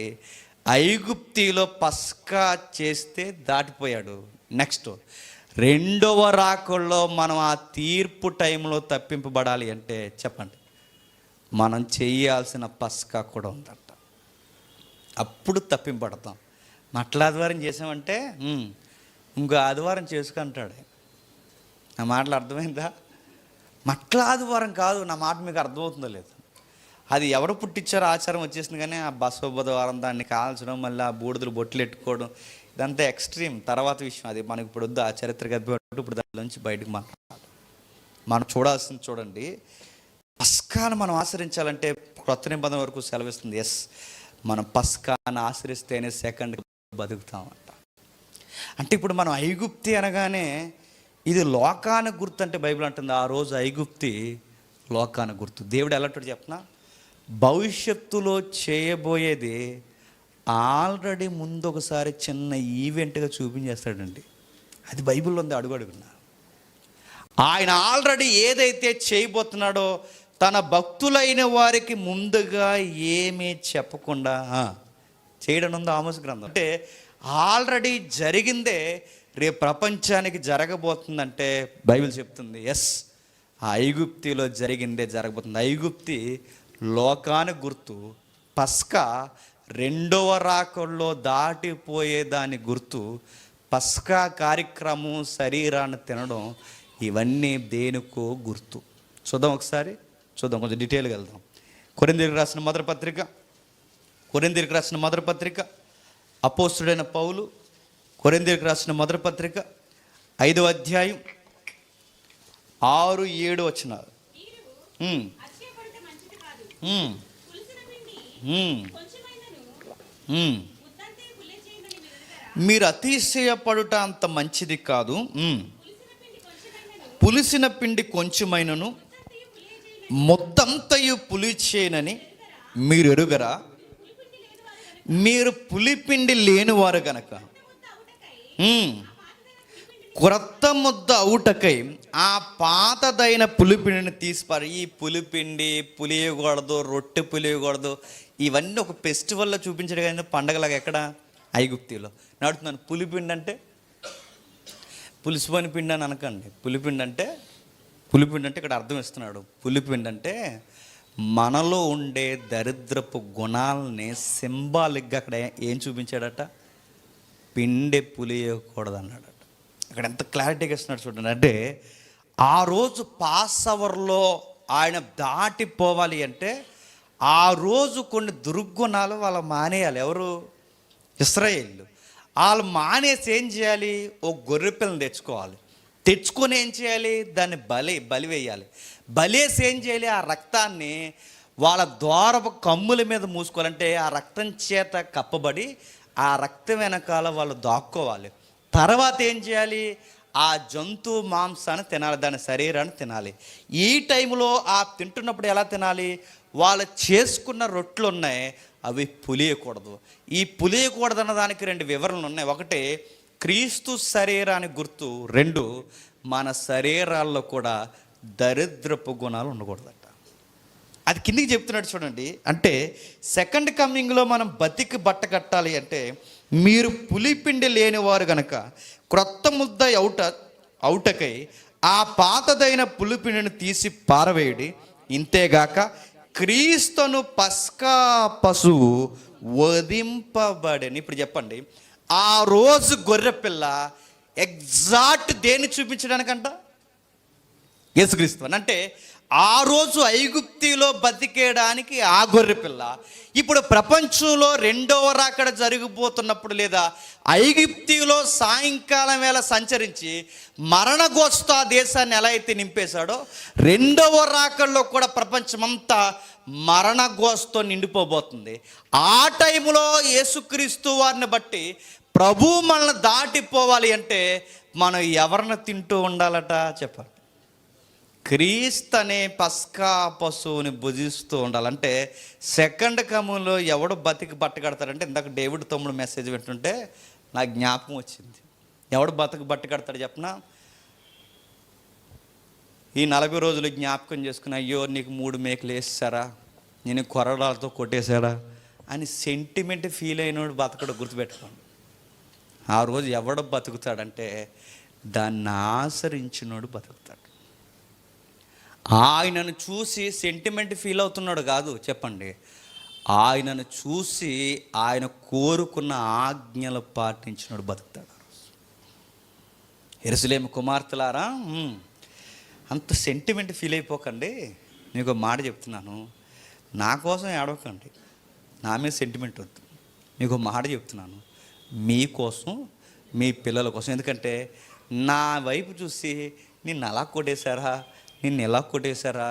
ఐగుప్తిలో పస్కా చేస్తే దాటిపోయాడు. నెక్స్ట్ రెండవ రాకల్లో మనం ఆ తీర్పు టైంలో తప్పింపబడాలి అంటే చెప్పండి, మనం చేయాల్సిన పస్కా కూడా ఉందంట. అప్పుడు తప్పింపబడతాం. మట్ల ఆదివారం చేసామంటే ఇంకో ఆదివారం చేసుకుంటాడు. నా మాటలు అర్థమైందా? మట్ల ఆదివారం కాదు, నా మాట మీకు అర్థమవుతుందో లేదు. అది ఎవరు పుట్టించారో ఆచారం వచ్చేసింది, కానీ ఆ బసవ బుధవారం దాన్ని కాల్చడం, మళ్ళీ ఆ బూడిదలు బొట్లు ఎట్టుకోవడం, ఇదంతా ఎక్స్ట్రీమ్ తర్వాత విషయం. అది మనకి ఇప్పుడు వద్దు, ఆ చరిత్ర గదిపెట్టు. ఇప్పుడు దాని నుంచి బయటకు మనం చూడాల్సింది చూడండి. పస్కాను మనం ఆచరించాలంటే క్రొత్త నిబంధన వరకు సెలవిస్తుంది. ఎస్, మనం పస్కాను ఆచరిస్తేనే సెకండ్ బతుకుతామంట. అంటే ఇప్పుడు మనం ఐగుప్తి అనగానే ఇది లోకానికి గుర్తు అంటే బైబిల్ అంటుంది ఆ రోజు ఐగుప్తి లోకానికి గుర్తు. దేవుడు ఎలాంటి చెప్పనా, భవిష్యత్తులో చేయబోయేది ఆల్రెడీ ముందు ఒకసారి చిన్న ఈవెంట్గా చూపించేస్తాడండి. అది బైబిల్లో ఉంది అడుగడుగునా. ఆయన ఆల్రెడీ ఏదైతే చేయబోతున్నాడో తన భక్తులైన వారికి ముందుగా ఏమీ చెప్పకుండా చేయడం ఉంది ఆమోస్ గ్రంథం. అంటే ఆల్రెడీ జరిగిందే రేపు ప్రపంచానికి జరగబోతుందంటే బైబిల్ చెప్తుంది ఎస్, ఆ ఐగుప్తిలో జరిగిందే జరగబోతుంది. ఐగుప్తి లోకానికి గుర్తు, పస్కా రెండవ రాకల్లో దాటిపోయేదాని గుర్తు. పస్కా కార్యక్రమం, శరీరాన్ని తినడం, ఇవన్నీ దేనికో గుర్తు. చూద్దాం ఒకసారి, చూద్దాం, కొంచెం డీటెయిల్గా వెళ్దాం. కొరింథీయులకు రాసిన మొదటి పత్రిక అపోస్తుడైన పౌలు కొరింథీయులకు రాసిన మొదటి పత్రిక 5వ అధ్యాయం 6-7 వచనాలు. మీరు అతిశయపడుట అంత మంచిది కాదు. పులిసిన పిండి కొంచెమైనను మొత్తంతయు పులిచేనని మీరు ఎరుగరా? మీరు పులిపిండి లేనివారు గనక క్రొత్త ముద్ద అవుటకై ఆ పాతదైన పులిపిండిని తీసిపారు. ఈ పులిపిండి పులియకూడదు, రొట్టె పులియకూడదు, ఇవన్నీ ఒక ఫెస్టివల్లో చూపించడం కానీ పండగలాగా ఎక్కడ? ఐగుప్తిలో నడుతున్నాను. పులిపిండి అంటే పులిసిపోయిన పిండి అని అనకండి. పులిపిండి అంటే ఇక్కడ అర్థం ఇస్తున్నాడు. పులిపిండి అంటే మనలో ఉండే దరిద్రపు గుణాలని సింబాలిక్గా అక్కడ ఏం చూపించాడట? పిండి పులియకూడదు అన్నాడట. అక్కడ ఎంత క్లారిటీగా ఇస్తున్నాడు చూడండి. అంటే ఆ రోజు పాస్ అవర్లో ఆయన దాటిపోవాలి అంటే ఆ రోజు కొన్ని దుర్గుణాలు వాళ్ళు మానేయాలి. ఎవరు? ఇశ్రాయేలు. వాళ్ళు మానేసి ఏం చేయాలి? ఓ గొర్రె పిల్లని తెచ్చుకొని ఏం చేయాలి? దాన్ని బలి వేయాలి. బలేసి ఏం చేయాలి? ఆ రక్తాన్ని వాళ్ళ ద్వారపు కమ్ముల మీద మూసుకోవాలంటే ఆ రక్తం చేత కప్పబడి ఆ రక్తం వెనకాల వాళ్ళు దాక్కోవాలి. తర్వాత ఏం చేయాలి? ఆ జంతువు మాంసాన్ని తినాలి, దాని శరీరాన్ని తినాలి. ఈ టైంలో ఆ తింటున్నప్పుడు ఎలా తినాలి? వాళ్ళు చేసుకున్న రొట్టెలు ఉన్నాయి, అవి పులియకూడదు. ఈ పులియకూడదు అన్న దానికి 2 వివరణలు ఉన్నాయి. ఒకటి క్రీస్తు శరీరానికి గుర్తు, 2 మన శరీరాల్లో కూడా దరిద్రపు గుణాలు ఉండకూడదట. అది కిందికి చెప్తున్నాడు చూడండి. అంటే సెకండ్ కమింగ్లో మనం బతికి బట్ట కట్టాలి అంటే మీరు పులిపిండి లేనివారు గనక క్రొత్త ముద్ద అవుటకై ఆ పాతదైన పులిపిండిని తీసి పారవేయడి. ఇంతేగాక క్రీస్తును పస్కా పశువు వధింపబడని. ఇప్పుడు చెప్పండి, ఆ రోజు గొర్రె పిల్ల ఎగ్జాక్ట్ దేన్ని చూపించడానికంట? యేసుక్రీస్తు. అంటే ఆ రోజు ఐగుప్తిలో బతికేయడానికి ఆ గొర్రె పిల్ల, ఇప్పుడు ప్రపంచంలో రెండవ రాకడ జరిగిపోతున్నప్పుడు, లేదా ఐగుప్తిలో సాయంకాలం వేళ సంచరించి మరణగోస్తు ఆ దేశాన్ని ఎలా అయితే నింపేశాడో, రెండవ రాకడలో కూడా ప్రపంచమంతా మరణగోస్తో నిండిపోబోతుంది. ఆ టైంలో యేసుక్రీస్తు వారిని బట్టి ప్రభు మనల్ని దాటిపోవాలి అంటే మనం ఎవరిని తింటూ ఉండాలట చెప్పండి? క్రీస్తు అనే పస్కా పశువుని భుజిస్తూ ఉండాలంటే సెకండ్ కమ్యూన్లో ఎవడు బతికి బట్టకడతాడంటే, ఇందాక డేవిడ్ తమ్ముడు మెసేజ్ వింటుంటే నాకు జ్ఞాపకం వచ్చింది. ఎవడు బతికి బట్టకడతాడు చెప్పనా? ఈ 40 రోజులు జ్ఞాపకం చేసుకుని, అయ్యో నీకు 3 మేకలు వేసారా, నేను కొరడాలతో కొట్టేశారా అని సెంటిమెంట్ ఫీల్ అయినోడు బతకడు. గుర్తుపెట్టుకోండి, ఆ రోజు ఎవడు బతుకుతాడంటే దాన్ని ఆచరించినోడు బతుకుతాడు. ఆయనను చూసి సెంటిమెంట్ ఫీల్ అవుతున్నాడు కాదు చెప్పండి, ఆయనను చూసి ఆయన కోరుకున్న ఆజ్ఞలు పాటించినోడు బతుకుతాడు. యెరూషలేము కుమార్తెలారా, అంత సెంటిమెంట్ ఫీల్ అయిపోకండి. మీకు మాట చెప్తున్నాను, నా కోసం ఏడవకండి, నా మీద సెంటిమెంట్ వద్దు. మీకు మాట చెప్తున్నాను, మీకోసం, మీ పిల్లల కోసం. ఎందుకంటే నా వైపు చూసి నిన్ను అలా కొట్టేశారా, నిన్ను ఎలా కొట్టేశారా,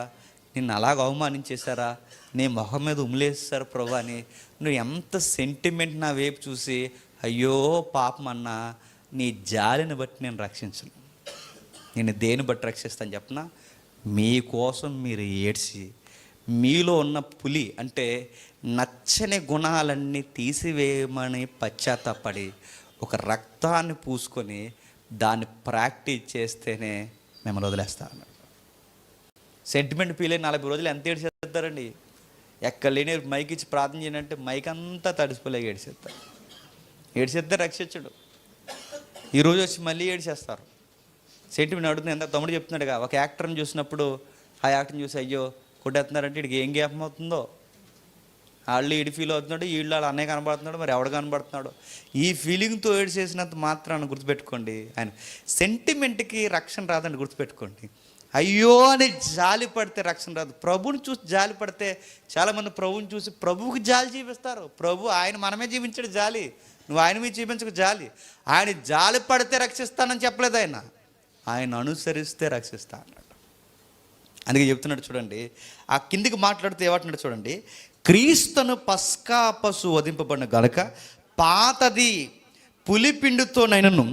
నిన్ను అలాగ అవమానించేశారా, నీ మొహం మీద ఉమ్ములేసారు ప్రభు అని నువ్వు ఎంత సెంటిమెంట్ నా వైపు చూసి అయ్యో పాపం అన్నా, నీ జాలిని బట్టి నేను రక్షించను. నేను దేని బట్టి రక్షిస్తాను చెప్పనా? మీకోసం మీరు ఏడ్చి, మీలో ఉన్న పులి అంటే నచ్చని గుణాలన్నీ తీసివేయమని పశ్చాత్తాపడి ఒక రక్తాన్ని పూసుకొని దాన్ని ప్రాక్టీస్ చేస్తేనే మిమ్మల్ని వదిలేస్తాను. సెంటిమెంట్ ఫీల్ అయిన 40 రోజులు ఎంత ఏడ్చేస్తారండి? ఎక్కడ లేని మైక్ ఇచ్చి ప్రార్థన చేయాలంటే మైక్ అంతా తడిసిపోలేక ఏడ్చేస్తారు రక్షించడు. ఈరోజు వచ్చి మళ్ళీ ఏడ్చేస్తారు. సెంటిమెంట్ అడుగుతుంది. ఎంత తమ్ముడు చెప్తున్నాడుగా, ఒక యాక్టర్ని చూసినప్పుడు ఆ యాక్టర్ని చూసి అయ్యో కొట్టేస్తున్నారంటే వీడికి ఏం జ్ఞాపకం అవుతుందో, వాళ్ళు ఈడు ఫీల్ అవుతున్నాడు, వీళ్ళు వాళ్ళ అన్నయ్య కనబడుతున్నాడు, మరి ఎవడు కనబడుతున్నాడు, ఈ ఫీలింగ్తో ఏడ్చేసినంత మాత్రాన్ని గుర్తుపెట్టుకోండి. ఆయన సెంటిమెంట్కి రక్షణ రాదని గుర్తుపెట్టుకోండి. అయ్యో అని జాలి పడితే రక్షణ రాదు. ప్రభుని చూసి జాలి పడితే, చాలామంది ప్రభుని చూసి ప్రభువుకి జాలి చూపిస్తారు. ప్రభు ఆయన మనమే జీవించాడు జాలి, నువ్వు ఆయన మీద చూపించకు జాలి. ఆయన జాలి పడితే రక్షిస్తానని చెప్పలేదు, ఆయన అనుసరిస్తే రక్షిస్తా అన్నాడు. అందుకే చెప్తున్నాడు చూడండి, ఆ కిందికి మాట్లాడుతూ ఏమంటున్నాడు చూడండి, క్రీస్తును పస్కా పశువు వధింపబడిన గనుక పాతది పులిపిండితోనైనను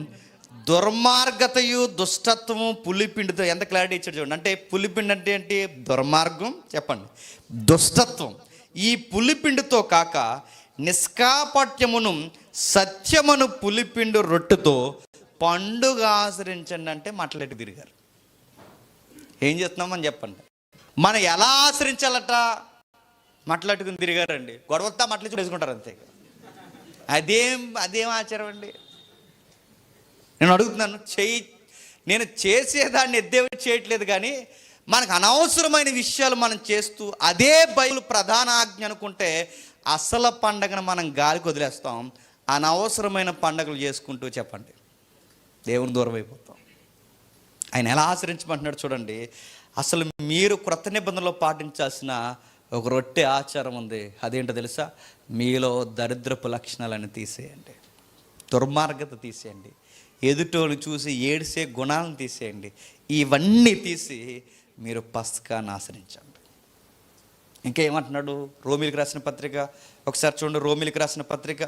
దుర్మార్గతయు దుష్టత్వము పులిపిండితో. ఎంత క్లారిటీ ఇచ్చాడు చూడండి. అంటే పులిపిండి అంటే ఏంటి? దుర్మార్గం చెప్పండి, దుష్టత్వం. ఈ పులిపిండితో కాక నిష్కాపట్యమును సత్యమును పులిపిండు రొట్టెతో పండుగ ఆచరించండి అంటే మట్లెట్టు తిరిగారు. ఏం చేస్తున్నామని చెప్పండి? మనం ఎలా ఆచరించాలట? మట్లట్టుకుని తిరిగారండి. గొడవతా మట్ల వేసుకుంటారు అంతే. అదేం ఆచారం అండి? నేను అడుగుతున్నాను, నేను చేసేదాన్ని ఎద్దేవి చేయట్లేదు, కానీ మనకు అనవసరమైన విషయాలు మనం చేస్తూ అదే బైబిల్ ప్రధాన ఆజ్ఞ అనుకుంటే అసలు పండగను మనం గాలికి వదిలేస్తాం. అనవసరమైన పండగలు చేసుకుంటూ చెప్పండి దేవుని దూరం అయిపోతాం. ఆయన ఎలా ఆచరించమంటున్నాడు చూడండి. అసలు మీరు క్రొత్త నిబంధనలో పాటించాల్సిన ఒక రొట్టె ఆచారం ఉంది. అదేంటో తెలుసా? మీలో దరిద్రపు లక్షణాలను తీసేయండి, దుర్మార్గత తీసేయండి, ఎదుటోని చూసి ఏడిసే గుణాలను తీసేయండి. ఇవన్నీ తీసి మీరు పస్కాను ఆచరించండి. ఇంకేమంటున్నాడు? రోమిలికి రాసిన పత్రిక ఒకసారి చూడండి. రోమిలికి రాసిన పత్రిక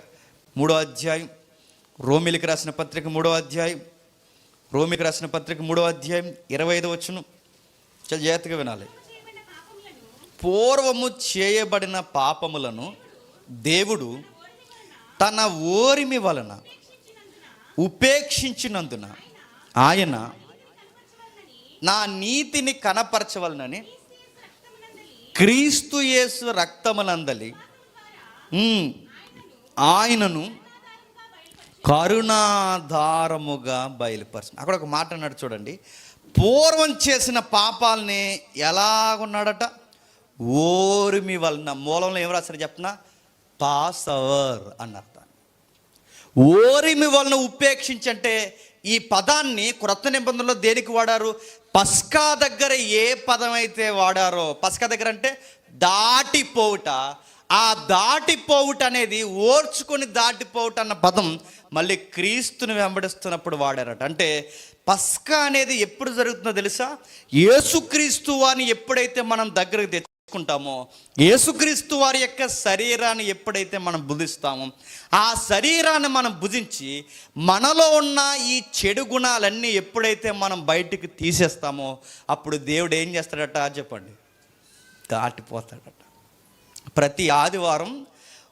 3వ అధ్యాయం, రోమిలికి రాసిన పత్రిక 3వ అధ్యాయం, రోమిలికి రాసిన పత్రిక 3వ అధ్యాయం 25వ వచనం చాలా జాగ్రత్తగా వినాలి. పూర్వము చేయబడిన పాపములను దేవుడు తన ఓరిమి వలన ఉపేక్షించినందున ఆయన నా నీతిని కనపరచవలనని క్రీస్తు యేసు రక్తమునందలి ఆయనను కరుణాధారముగా బయలుపరచు. అక్కడ ఒక మాట అన్నాడు చూడండి. పూర్వం చేసిన పాపాలని ఎలాగున్నాడట? ఓరిమి వలన. మూలంలో ఏం రాశారు చెప్పనా? పాస్ అవర్ అన్నారు. ఓరిమి వలన ఉపేక్షించి అంటే ఈ పదాన్ని క్రొత్త నిబంధనలో దేనికి వాడారు? పస్కా దగ్గర ఏ పదం అయితే వాడారో, పస్కా దగ్గర అంటే దాటిపోవుట, ఆ దాటిపోవుట అనేది ఓర్చుకొని దాటిపోవుట అన్న పదం మళ్ళీ క్రీస్తుని వెంబడిస్తున్నప్పుడు వాడారట. అంటే పస్కా అనేది ఎప్పుడు జరుగుతుందో తెలుసా? యేసుక్రీస్తు వారిని ఎప్పుడైతే మనం దగ్గరకు తెచ్చుకుంటామో, యేసుక్రీస్తు వారి యొక్క శరీరాన్ని ఎప్పుడైతే మనం భుజిస్తామో, ఆ శరీరాన్ని మనం భుజించి మనలో ఉన్న ఈ చెడు గుణాలన్నీ ఎప్పుడైతే మనం బయటికి తీసేస్తామో, అప్పుడు దేవుడు ఏం చేస్తాడట చెప్పండి? దాటిపోతాడట. ప్రతి ఆదివారం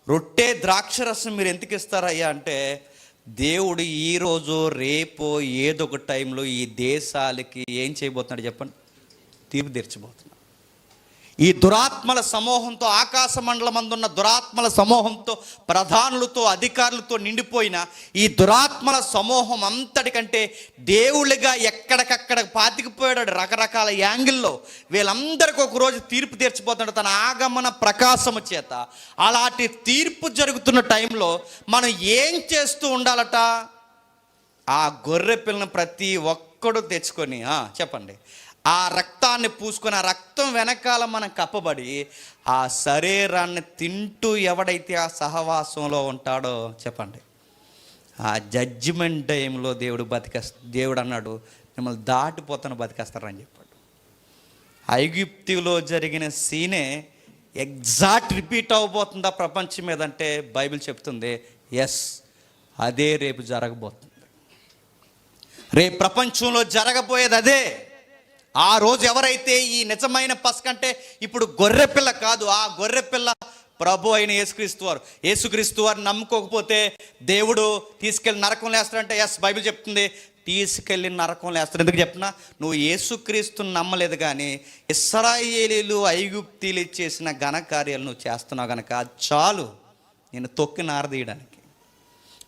రొట్టె ద్రాక్షరసం మీరు ఎందుకు ఇస్తారయ్యా అంటే, దేవుడు ఈరోజు రేపు ఏదో ఒక టైంలో ఈ దేశాలకి ఏం చేయబోతున్నాడు చెప్పండి? తీర్పు తీర్చబోతున్నాడు. ఈ దురాత్మల సమూహంతో, ఆకాశ మండలం అందున్న దురాత్మల సమూహంతో, ప్రధానులతో, అధికారులతో నిండిపోయిన ఈ దురాత్మల సమూహం అంతటికంటే దేవుళ్ళుగా ఎక్కడికక్కడ పాతికిపోయాడు రకరకాల యాంగిల్లో. వీళ్ళందరికీ ఒకరోజు తీర్పు తీర్చిపోతున్నాడు తన ఆగమన ప్రకాశము చేత. అలాంటి తీర్పు జరుగుతున్న టైంలో మనం ఏం చేస్తూ ఉండాలట? ఆ గొర్రె పిల్లను ప్రతి ఒక్కడు తెచ్చుకొని చెప్పండి, ఆ రక్తాన్ని పూసుకొని, ఆ రక్తం వెనకాల మనం కప్పబడి ఆ శరీరాన్ని తింటూ ఎవడైతే ఆ సహవాసంలో ఉంటాడో చెప్పండి, ఆ జడ్జిమెంట్ టైంలో దేవుడు అన్నాడు, మిమ్మల్ని దాటిపోతాను బతికేస్తారని చెప్పాడు. ఐగుప్తులో జరిగిన సీనే ఎగ్జాక్ట్ రిపీట్ అవబోతుందా ప్రపంచం మీద అంటే బైబిల్ చెప్తుంది ఎస్, అదే రేపు జరగబోతుంది. రేపు ప్రపంచంలో జరగబోయేది అదే. ఆ రోజు ఎవరైతే ఈ నిజమైన పస్కంటే ఇప్పుడు గొర్రెపిల్ల కాదు, ఆ గొర్రెపిల్ల ప్రభు అయిన యేసుక్రీస్తు వారు నమ్ముకోకపోతే దేవుడు తీసుకెళ్ళి నరకంలో వేస్తాడంటే ఎస్, బైబిల్ చెప్తుంది తీసుకెళ్ళి నరకంలో వేస్తాడు. ఎందుకు చెప్పినా, నువ్వు యేసుక్రీస్తుని నమ్మలేదు కానీ ఇశ్రాయేలీలు ఐగుప్తీలు చేసిన ఘనకార్యాలు నువ్వు చేస్తున్నావు కనుక అది చాలు నేను తొక్కి నారదీయడానికి.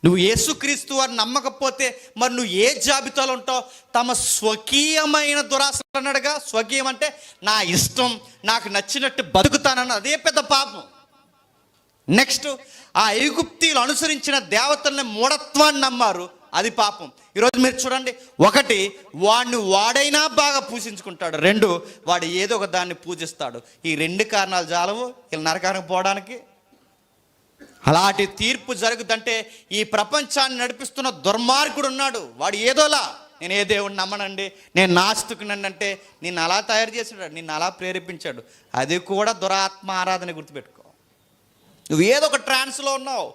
నువ్వు యేసుక్రీస్తు వారిని నమ్మకపోతే మరి నువ్వు ఏ జాబితాలో ఉంటావు? తమ స్వకీయమైన దురాశలు అన్నాడుగా. స్వకీయం అంటే నా ఇష్టం, నాకు నచ్చినట్టు బతుకుతానన్న అదే పెద్ద పాపం. నెక్స్ట్, ఆ ఐగుప్తీయులు అనుసరించిన దేవతల్ని మూఢత్వాన్ని నమ్మారు, అది పాపం. ఈరోజు మీరు చూడండి, ఒకటి వాడైనా బాగా పూజించుకుంటాడు, రెండు వాడు ఏదో ఒక దాన్ని పూజిస్తాడు. ఈ రెండు కారణాలు చాలవు వీళ్ళు నరకానికి పోవడానికి. అలాంటి తీర్పు జరుగుతుందంటే ఈ ప్రపంచాన్ని నడిపిస్తున్న దుర్మార్గుడు ఉన్నాడు, వాడు ఏదోలా నేను ఏ దేవుడిని నమ్మనండి, నేను నాస్తికునండి అంటే నిన్ను అలా తయారు చేశాడు, నిన్ను అలా ప్రేరేపించాడు. అది కూడా దురాత్మ ఆరాధన. గుర్తుపెట్టుకో, నువ్వు ఏదో ఒక ట్రాన్స్లో ఉన్నావు,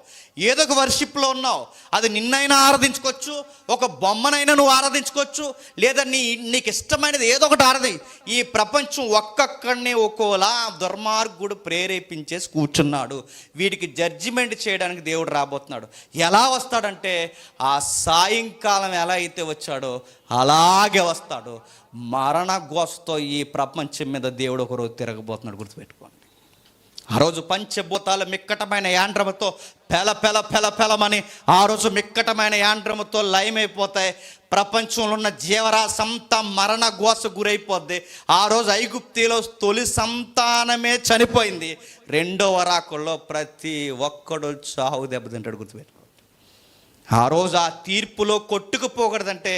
ఏదో ఒక వర్షిప్లో ఉన్నావు. అది నిన్నైనా ఆరాధించుకోవచ్చు, ఒక బొమ్మనైనా నువ్వు ఆరాధించుకోవచ్చు, లేదా నీకు ఇష్టమైనది ఏదో ఒకటి ఆరాధి. ఈ ప్రపంచం ఒక్కొక్కడిని ఒక్కోలా దుర్మార్గుడు ప్రేరేపించేసి కూర్చున్నాడు. వీడికి జడ్జిమెంట్ చేయడానికి దేవుడు రాబోతున్నాడు. ఎలా వస్తాడంటే ఆ సాయంకాలం ఎలా అయితే వచ్చాడో అలాగే వస్తాడు. మరణ గోసతో ఈ ప్రపంచం మీద దేవుడు ఒకరోజు తిరగబోతున్నాడు. గుర్తుపెట్టుకోండి, ఆ రోజు పంచభూతాల మిక్కటమైన యాండ్రముతో పెలమని ఆ రోజు మిక్కటమైన యాండ్రముతో లయమైపోతాయి. ప్రపంచంలో ఉన్న జీవరాశంతా మరణ గోస గురైపోద్ది. ఆ రోజు ఐగుప్తిలో తొలి సంతానమే చనిపోయింది. రెండవ రాకుల్లో ప్రతి ఒక్కడు చావు దెబ్బతింటాడు. గుర్తుపెట్టుకోండి, ఆ రోజు ఆ తీర్పులో కొట్టుకుపోకూడదంటే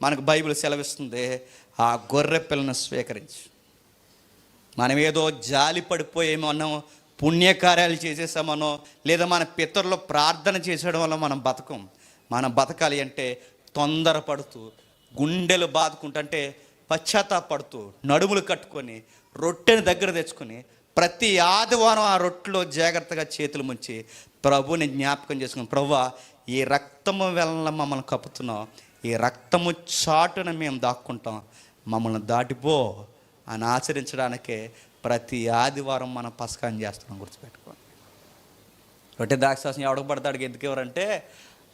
మనకు బైబిల్ సెలవిస్తుంది, ఆ గొర్రె పిల్లను స్వీకరించి. మనం ఏదో జాలి పడిపోయేమో, పుణ్యకార్యాలు చేసేసామనో, లేదా మన పితరులు ప్రార్థన చేసేయడం వల్ల మనం బతకాలి అంటే తొందరపడుతూ, గుండెలు బాదుకుంటూ, అంటే పశ్చాత్తాపడుతూ, నడుములు కట్టుకొని రొట్టెని దగ్గర తెచ్చుకొని ప్రతి ఆదివారం ఆ రొట్టెలో జాగ్రత్తగా చేతులు ముంచి ప్రభుని జ్ఞాపకం చేసుకుని, ప్రభువా ఈ రక్తము వలన మమ్మల్ని కప్పుతున్నాం, ఈ రక్తము చాటున మేము దాక్కుంటాం, మమ్మల్ని దాటిపో అని ఆచరించడానికే ప్రతి ఆదివారం మనం పస్కాన్ని చేస్తున్నాం. గుర్తుపెట్టుకోండి, రొట్టె ద్రాక్షారసం ఎవరికి పడతాడికి ఎందుకు ఎవరంటే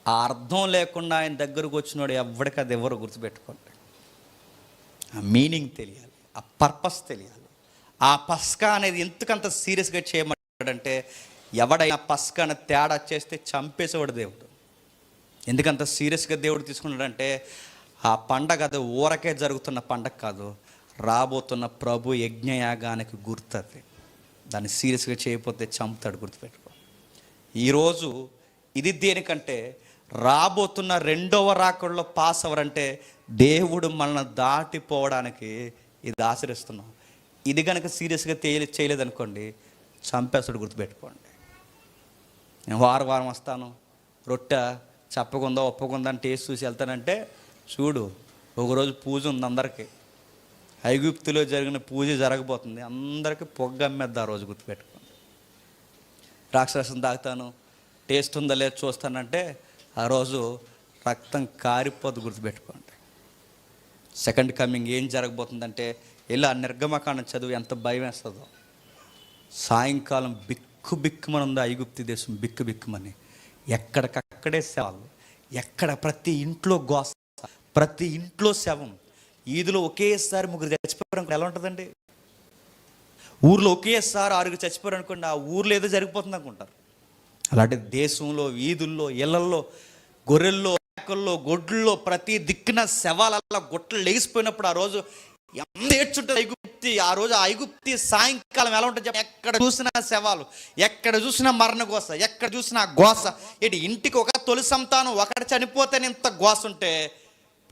ఆ అర్థం లేకుండా ఆయన దగ్గరకు వచ్చినోడు ఎవరికి అది ఎవరు. గుర్తుపెట్టుకోండి, ఆ మీనింగ్ తెలియాలి, ఆ పర్పస్ తెలియాలి. ఆ పస్కా అనేది ఎందుకంత సీరియస్గా చేయమంటాడంటే ఎవడైనా పస్కాని తేడా చేస్తే చంపేసేవాడు దేవుడు. ఎందుకంత సీరియస్గా దేవుడు తీసుకున్నాడంటే ఆ పండగ అది ఊరకే జరుగుతున్న పండగ కాదు, రాబోతున్న ప్రభు యజ్ఞయాగానికి గుర్తది. దాన్ని సీరియస్గా చేయకపోతే చంపుతాడు. గుర్తుపెట్టుకో, ఈరోజు ఇది దేనికంటే రాబోతున్న రెండవ రాకడలో పాస్ అవ్వరంటే దేవుడు మనల్ని దాటిపోవడానికి ఇది ఆచరిస్తున్నాం. ఇది కనుక సీరియస్గా చేయలేదనుకోండి, చంపేస్తాడు. గుర్తుపెట్టుకోండి. నేను వారం వస్తాను, రొట్టె చెప్పకుందా ఒప్పకుందా అని టేస్ట్ చూసి వెళ్తానంటే, చూడు ఒకరోజు పూజ ఉంది అందరికీ. ఐగుప్తులో జరిగిన పూజ జరగబోతుంది, అందరికీ పొగ్గ అమ్మేద్ది ఆ రోజు. గుర్తుపెట్టుకోండి. రాక్షసం తాగుతాను, టేస్ట్ ఉందా లేదు చూస్తానంటే ఆ రోజు రక్తం కారిపోద్దు. గుర్తుపెట్టుకోండి. సెకండ్ కమింగ్ ఏం జరగబోతుందంటే, ఇలా నిర్గమకాండం చదువు ఎంత భయం వేస్తుందో. సాయంకాలం బిక్కుమని ఉంది ఐగుప్తు దేశం, బిక్కుమని. ఎక్కడికక్కడే శవాలు, ఎక్కడ ప్రతి ఇంట్లో గోస, ప్రతి ఇంట్లో శవం. ఈదులో ఒకేసారి 3 చచ్చిపోయారు ఎలా ఉంటుందండి? ఊర్లో ఒకేసారి 6 చచ్చిపోయారు అనుకోండి, ఆ ఊర్లో ఏదో జరిగిపోతుంది అనుకుంటారు. అలాంటి దేశంలో, వీధుల్లో, ఇళ్లల్లో, గొర్రెల్లో, మేకల్లో, గొడ్లలో ప్రతి దిక్కున శవాలల్లా గుట్టలు లేచిపోయినప్పుడు ఆ రోజు ఎంత ఏడ్చుంటుంది ఐగుప్తి. ఆ రోజు ఐగుప్తి సాయంకాలం ఎలా ఉంటుంది? ఎక్కడ చూసినా శవాలు, ఎక్కడ చూసినా మరణ గోస, ఎక్కడ చూసినా గోస. ఇంటికి ఒక తొలి సంతానం ఒకటి చనిపోతేనే ఇంత గోస ఉంటే,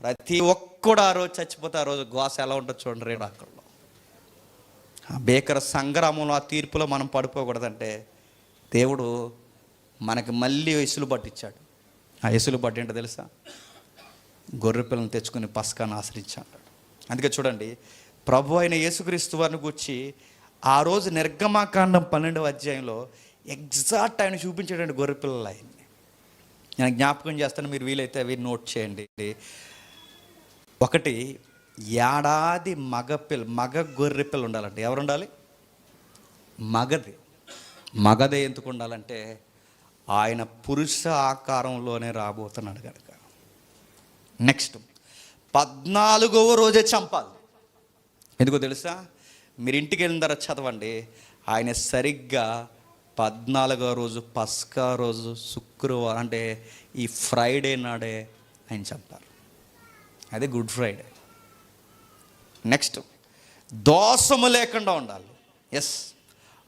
ప్రతి ఒక్కడు ఆ రోజు చచ్చిపోతే ఆ రోజు గోస ఎలా ఉంటుంది చూడండి. రేపు అక్కడలో ఆ భీకర సంగ్రామంలో, ఆ తీర్పులో మనం పడిపోకూడదంటే దేవుడు మనకి మళ్ళీ వెసులుబాటు ఇచ్చాడు. ఆ వెసులుబాటు ఏంటో తెలుసా? గొర్రె పిల్లలను తెచ్చుకుని పస్కాను ఆశ్రయించాడు. అందుకే చూడండి, ప్రభు అయిన యేసుక్రీస్తు వారిని గూర్చి ఆ రోజు నిర్గమకాండం 12వ అధ్యాయంలో ఎగ్జాక్ట్ ఆయన చూపించాడండి గొర్రె పిల్లలు. ఆయన్ని నేను జ్ఞాపకం చేస్తాను, మీరు వీలైతే అవి నోట్ చేయండి. 1 ఏడాది మగ గొర్రె పిల్ల ఉండాలంటే ఎవరు ఉండాలి? మగదే ఎందుకు ఉండాలంటే ఆయన పురుష ఆకారంలోనే రాబోతున్నాడు కనుక. నెక్స్ట్ 14వ రోజే చంపాలి. ఎందుకో తెలుసా? మీరు ఇంటికి వెళ్ళిన తర్వాత చదవండి. ఆయన సరిగ్గా 14వ రోజు, పస్కా రోజు, శుక్రవారం అంటే ఈ ఫ్రైడే నాడే ఆయన చంపారు. అదే గుడ్ ఫ్రైడే. నెక్స్ట్ దోషము లేకుండా ఉండాలి. ఎస్,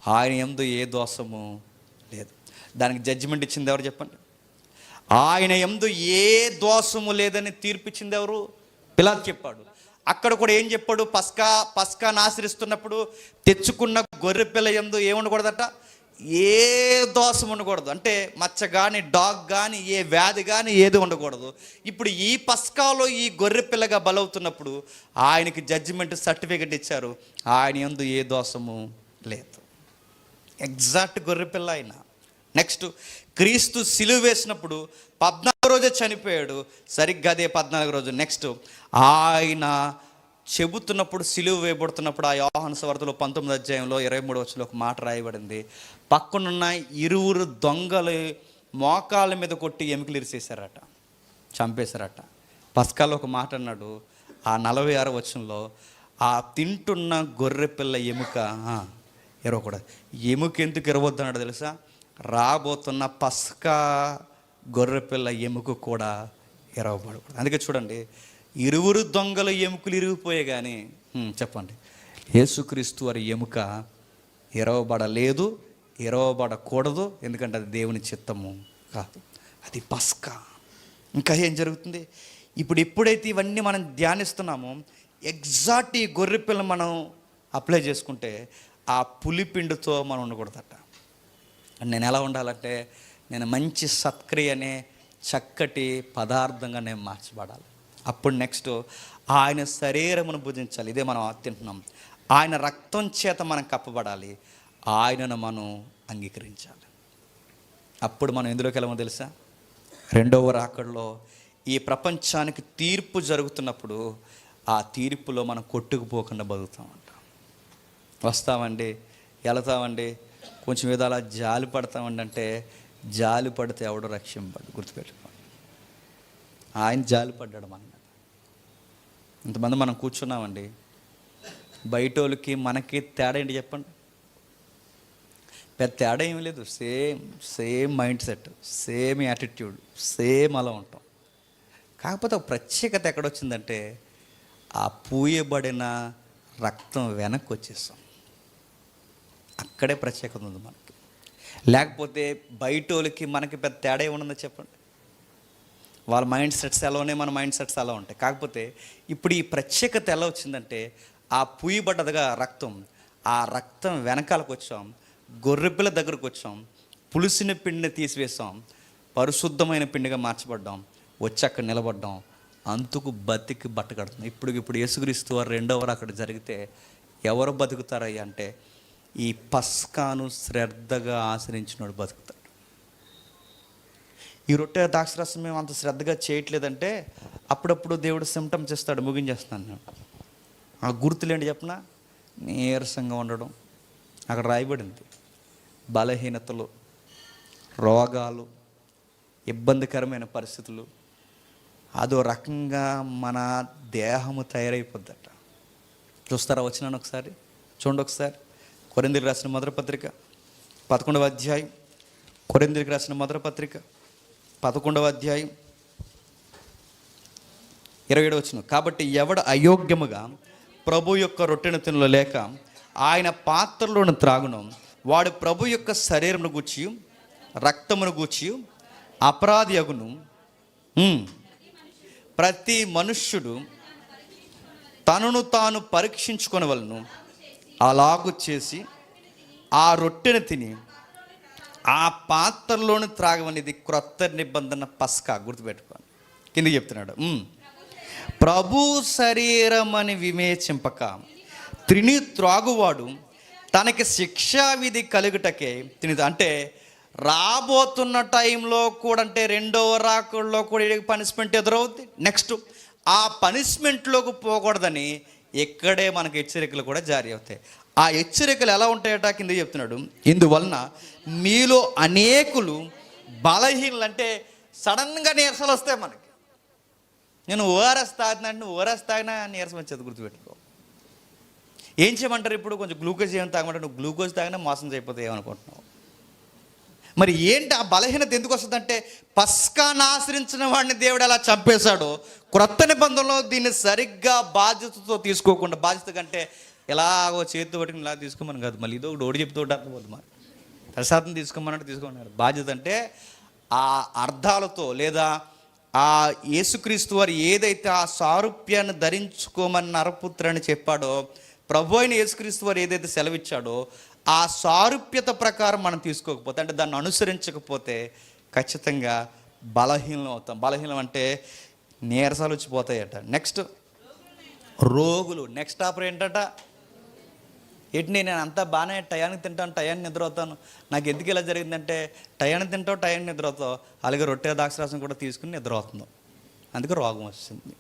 ఆయన యందు ఏ దోషము లేదు. దానికి జడ్జిమెంట్ ఇచ్చింది ఎవరు చెప్పండి? ఆయన యందు ఏ దోషము లేదని తీర్పిచ్చింది ఎవరు? పిలాతు చెప్పాడు. అక్కడ కూడా ఏం చెప్పాడు? పస్కాను ఆశ్రయిస్తున్నప్పుడు తెచ్చుకున్న గొర్రె పిల్ల యందు ఏముండకూడదట? ఏ దోషం ఉండకూడదు. అంటే మచ్చ కానీ, డాగ్ కానీ, ఏ వ్యాధి కానీ ఏది ఉండకూడదు. ఇప్పుడు ఈ పస్కాలో ఈ గొర్రె పిల్లగా బలవుతున్నప్పుడు ఆయనకి జడ్జిమెంట్ సర్టిఫికెట్ ఇచ్చారు, ఆయన యందు ఏ దోషము లేదు. ఎగ్జాక్ట్ గొర్రె పిల్ల ఆయన. నెక్స్ట్ క్రీస్తు సిలువ వేసినప్పుడు 14వ రోజే చనిపోయాడు, సరిగ్గా అదే 14వ రోజు. నెక్స్ట్ ఆయన చెబుతున్నప్పుడు, సిలువ వేయబడుతున్నప్పుడు, ఆ యోహాను సువార్తలో 19వ అధ్యాయంలో 23వ వచనంలో ఒక మాట రాయబడింది. పక్కనున్న 2 దొంగలు మోకాళ్ళ మీద కొట్టి ఎముకలు ఇరిసేశారట, చంపేశారట. పస్కాలో ఒక మాట అన్నాడు, ఆ 46వ వచనంలో, ఆ తింటున్న గొర్రె పిల్ల ఎముక ఎరవకూడదు. ఎముక ఎందుకు ఎరవద్దు అన్నాడు తెలుసా? రాబోతున్న పస్కా గొర్రెపిల్ల ఎముక కూడా ఎరవబడకూడదు. అందుకే చూడండి, 2 దొంగల ఎముకలు ఇరిగిపోయే కానీ చెప్పండి, యేసుక్రీస్తు వారి ఎముక ఎరవబడలేదు, ఎరవబడకూడదు. ఎందుకంటే అది దేవుని చిత్తము కాదు, అది పస్కా. ఇంకా ఏం జరుగుతుంది? ఎప్పుడైతే ఇవన్నీ మనం ధ్యానిస్తున్నామో, ఎగ్జాక్ట్ ఈ గొర్రెపిల్ల మనం అప్లై చేసుకుంటే ఆ పులిపిండితో మనం ఉండకూడదట. నేను ఎలా ఉండాలంటే, నేను మంచి సత్క్రియనే చక్కటి పదార్థంగా నేను మార్చబడాలి. అప్పుడు నెక్స్ట్ ఆయన శరీరమును భుజించాలి. ఇదే మనం తింటున్నాం. ఆయన రక్తం చేత మనం కప్పబడాలి, ఆయనను మనం అంగీకరించాలి. అప్పుడు మనం ఎందులోకి వెళ్ళమో తెలుసా? రెండవ రాకడలో ఈ ప్రపంచానికి తీర్పు జరుగుతున్నప్పుడు ఆ తీర్పులో మనం కొట్టుకుపోకుండా బతుకుతామంట. వస్తామండి, వెళతామండి, కొంచెం ఏదో అలా జాలి పడతామండి అంటే, జాలి పడితే ఎవడో రక్షింపడు. గుర్తుపెట్టుకోండి, ఆయన జాలి పడ్డాడు మన మీద. ఇంతమంది మనం కూర్చున్నామండి, బయట వాళ్ళకి మనకి తేడా ఏంటి చెప్పండి? పెద్ద తేడా ఏమీ లేదు. Same mind set, same attitude, same అలా ఉంటాం. కాకపోతే ఒక ప్రత్యేకత ఎక్కడొచ్చిందంటే, ఆ పూయబడిన రక్తం వెనక్కి వచ్చేస్తాం. అక్కడే ప్రత్యేకత ఉంది మనకి. లేకపోతే బయటోళ్ళకి మనకి పెద్ద తేడా ఏముందో చెప్పండి?
వాళ్ళ మైండ్ సెట్స్ ఎలా ఉన్నాయి, మన మైండ్ సెట్స్ ఎలా ఉంటాయి. కాకపోతే ఇప్పుడు ఈ ప్రత్యేకత ఎలా వచ్చిందంటే, ఆ పూయబడ్డదిగా రక్తం, ఆ రక్తం వెనకాలకు వచ్చాం, గొర్రెపిల్ల దగ్గరకు వచ్చాం, పులిసిన పిండిని తీసివేసాం, పరిశుద్ధమైన పిండిగా మార్చబడ్డాం, వచ్చి అక్కడ నిలబడ్డాం, అంతుకు బతికి బట్ట కడుతున్నాం. ఇప్పుడు యేసుక్రీస్తు వారు రెండవ అక్కడ జరిగితే ఎవరు బతుకుతారయ్యా అంటే, ఈ పస్కాను శ్రద్ధగా ఆచరించినోడు బతుకుతాడు. ఈ రొట్టె ద్రాక్షరసం మేము అంత శ్రద్ధగా చేయట్లేదంటే అప్పుడప్పుడు దేవుడు సిమ్టమ్స్ ఇస్తాడు. ముగించేస్తాను నేను. ఆ గుర్తులేంటి చెప్పనా? నీరసంగా ఉండడం, అక్కడ రాయబడింది, బలహీనతలు, రోగాలు, ఇబ్బందికరమైన పరిస్థితులు, అదో రకంగా మన దేహము తయారైపోద్దట. చూస్తారా? వచ్చినాను ఒకసారి చూడండి. ఒకసారి కొరింథీయులకు రాసిన మొదటి పత్రిక 11వ అధ్యాయం, కొరింథీయులకు రాసిన మొదటి పత్రిక 11వ అధ్యాయం 27వ వచనం. కాబట్టి ఎవడు అయోగ్యముగా ప్రభు యొక్క రొట్టెను తినలో లేక ఆయన పాత్రలోను త్రాగును, వాడు ప్రభు యొక్క శరీరమును గూర్చి రక్తమును గూర్చి అపరాధి అగును. ప్రతి మనుష్యుడు తనను తాను పరీక్షించుకొనవలెను. అలాగు చేసి ఆ రొట్టెను తిని ఆ పాత్రలోని త్రాగమనేది క్రొత్త నిబంధన పస్కా. గుర్తుపెట్టుకోండి. కింద చెప్తున్నాడు, ప్రభు శరీరం అని వివేచింపక తిని త్రాగువాడు తనకి శిక్షా విధి కలుగుటకే తిని. అంటే రాబోతున్న టైంలో కూడా, అంటే రెండవ రాకుల్లో కూడా పనిష్మెంట్ ఎదురవుద్ది. నెక్స్ట్ ఆ పనిష్మెంట్లోకి పోకూడదని ఇక్కడే మనకు హెచ్చరికలు కూడా జారీ అవుతాయి. ఆ హెచ్చరికలు ఎలా ఉంటాయట కింద చెప్తున్నాడు, ఇందువలన మీలో అనేకులు బలహీనలు. అంటే సడన్గా నీరసాలు వస్తాయి మనకి. నేను ఓఆర్ఎస్ తాగినంటే ఓఆర్ఎస్ తాగినా నీరసం వచ్చేది. గుర్తుపెట్టుకో. ఏం చేయమంటారు? ఇప్పుడు కొంచెం గ్లూకోజ్ ఏమైనా తాగమంటారు. నువ్వు గ్లూకోజ్ తాగినా మోసం చేయకపోతే ఏమనుకుంటున్నావు? మరి ఏంటి ఆ బలహీనత ఎందుకు వస్తుందంటే, పస్కాను ఆశ్రయించిన వాడిని దేవుడు ఎలా చంపేశాడో, క్రొత్త నిబంధనలో దీన్ని సరిగ్గా బాధ్యతతో తీసుకోకుండా, బాధ్యత కంటే ఎలాగో చేతితో పట్టుకుని ఇలా తీసుకోమని కాదు, మళ్ళీ ఇదో ఒకటి చెప్తూ అర్థమవుతుంది. మరి ప్రసాదం తీసుకోమన్నట్టు తీసుకోమన్నారు. బాధ్యత అంటే ఆ అర్థాలతో, లేదా ఆ యేసుక్రీస్తు వారు ఏదైతే ఆ సారూప్యాన్ని ధరించుకోమని నరపుత్ర అని చెప్పాడో, ప్రభు అయిన యేసుక్రీస్తు వారు ఏదైతే సెలవిచ్చాడో ఆ సారూప్యత ప్రకారం మనం తీసుకోకపోతే, అంటే దాన్ని అనుసరించకపోతే ఖచ్చితంగా బలహీనం అవుతాం. బలహీనం అంటే నీరసాలు వచ్చిపోతాయట. నెక్స్ట్ రోగులు. నెక్స్ట్ ఆపర్ ఏంటట? ఏంటి, నేను అంతా బాగానే టయానికి తింటాను, టయాన్ని నిద్ర అవుతాను, నాకు ఎందుకు ఇలా జరిగిందంటే, టయాన్ని తింటావు, టయాన్ని నిద్ర అవుతావు, అలాగే రొట్టె ద్రాక్షరసం కూడా తీసుకుని నిద్ర అవుతుందో, అందుకే రోగం వస్తుంది.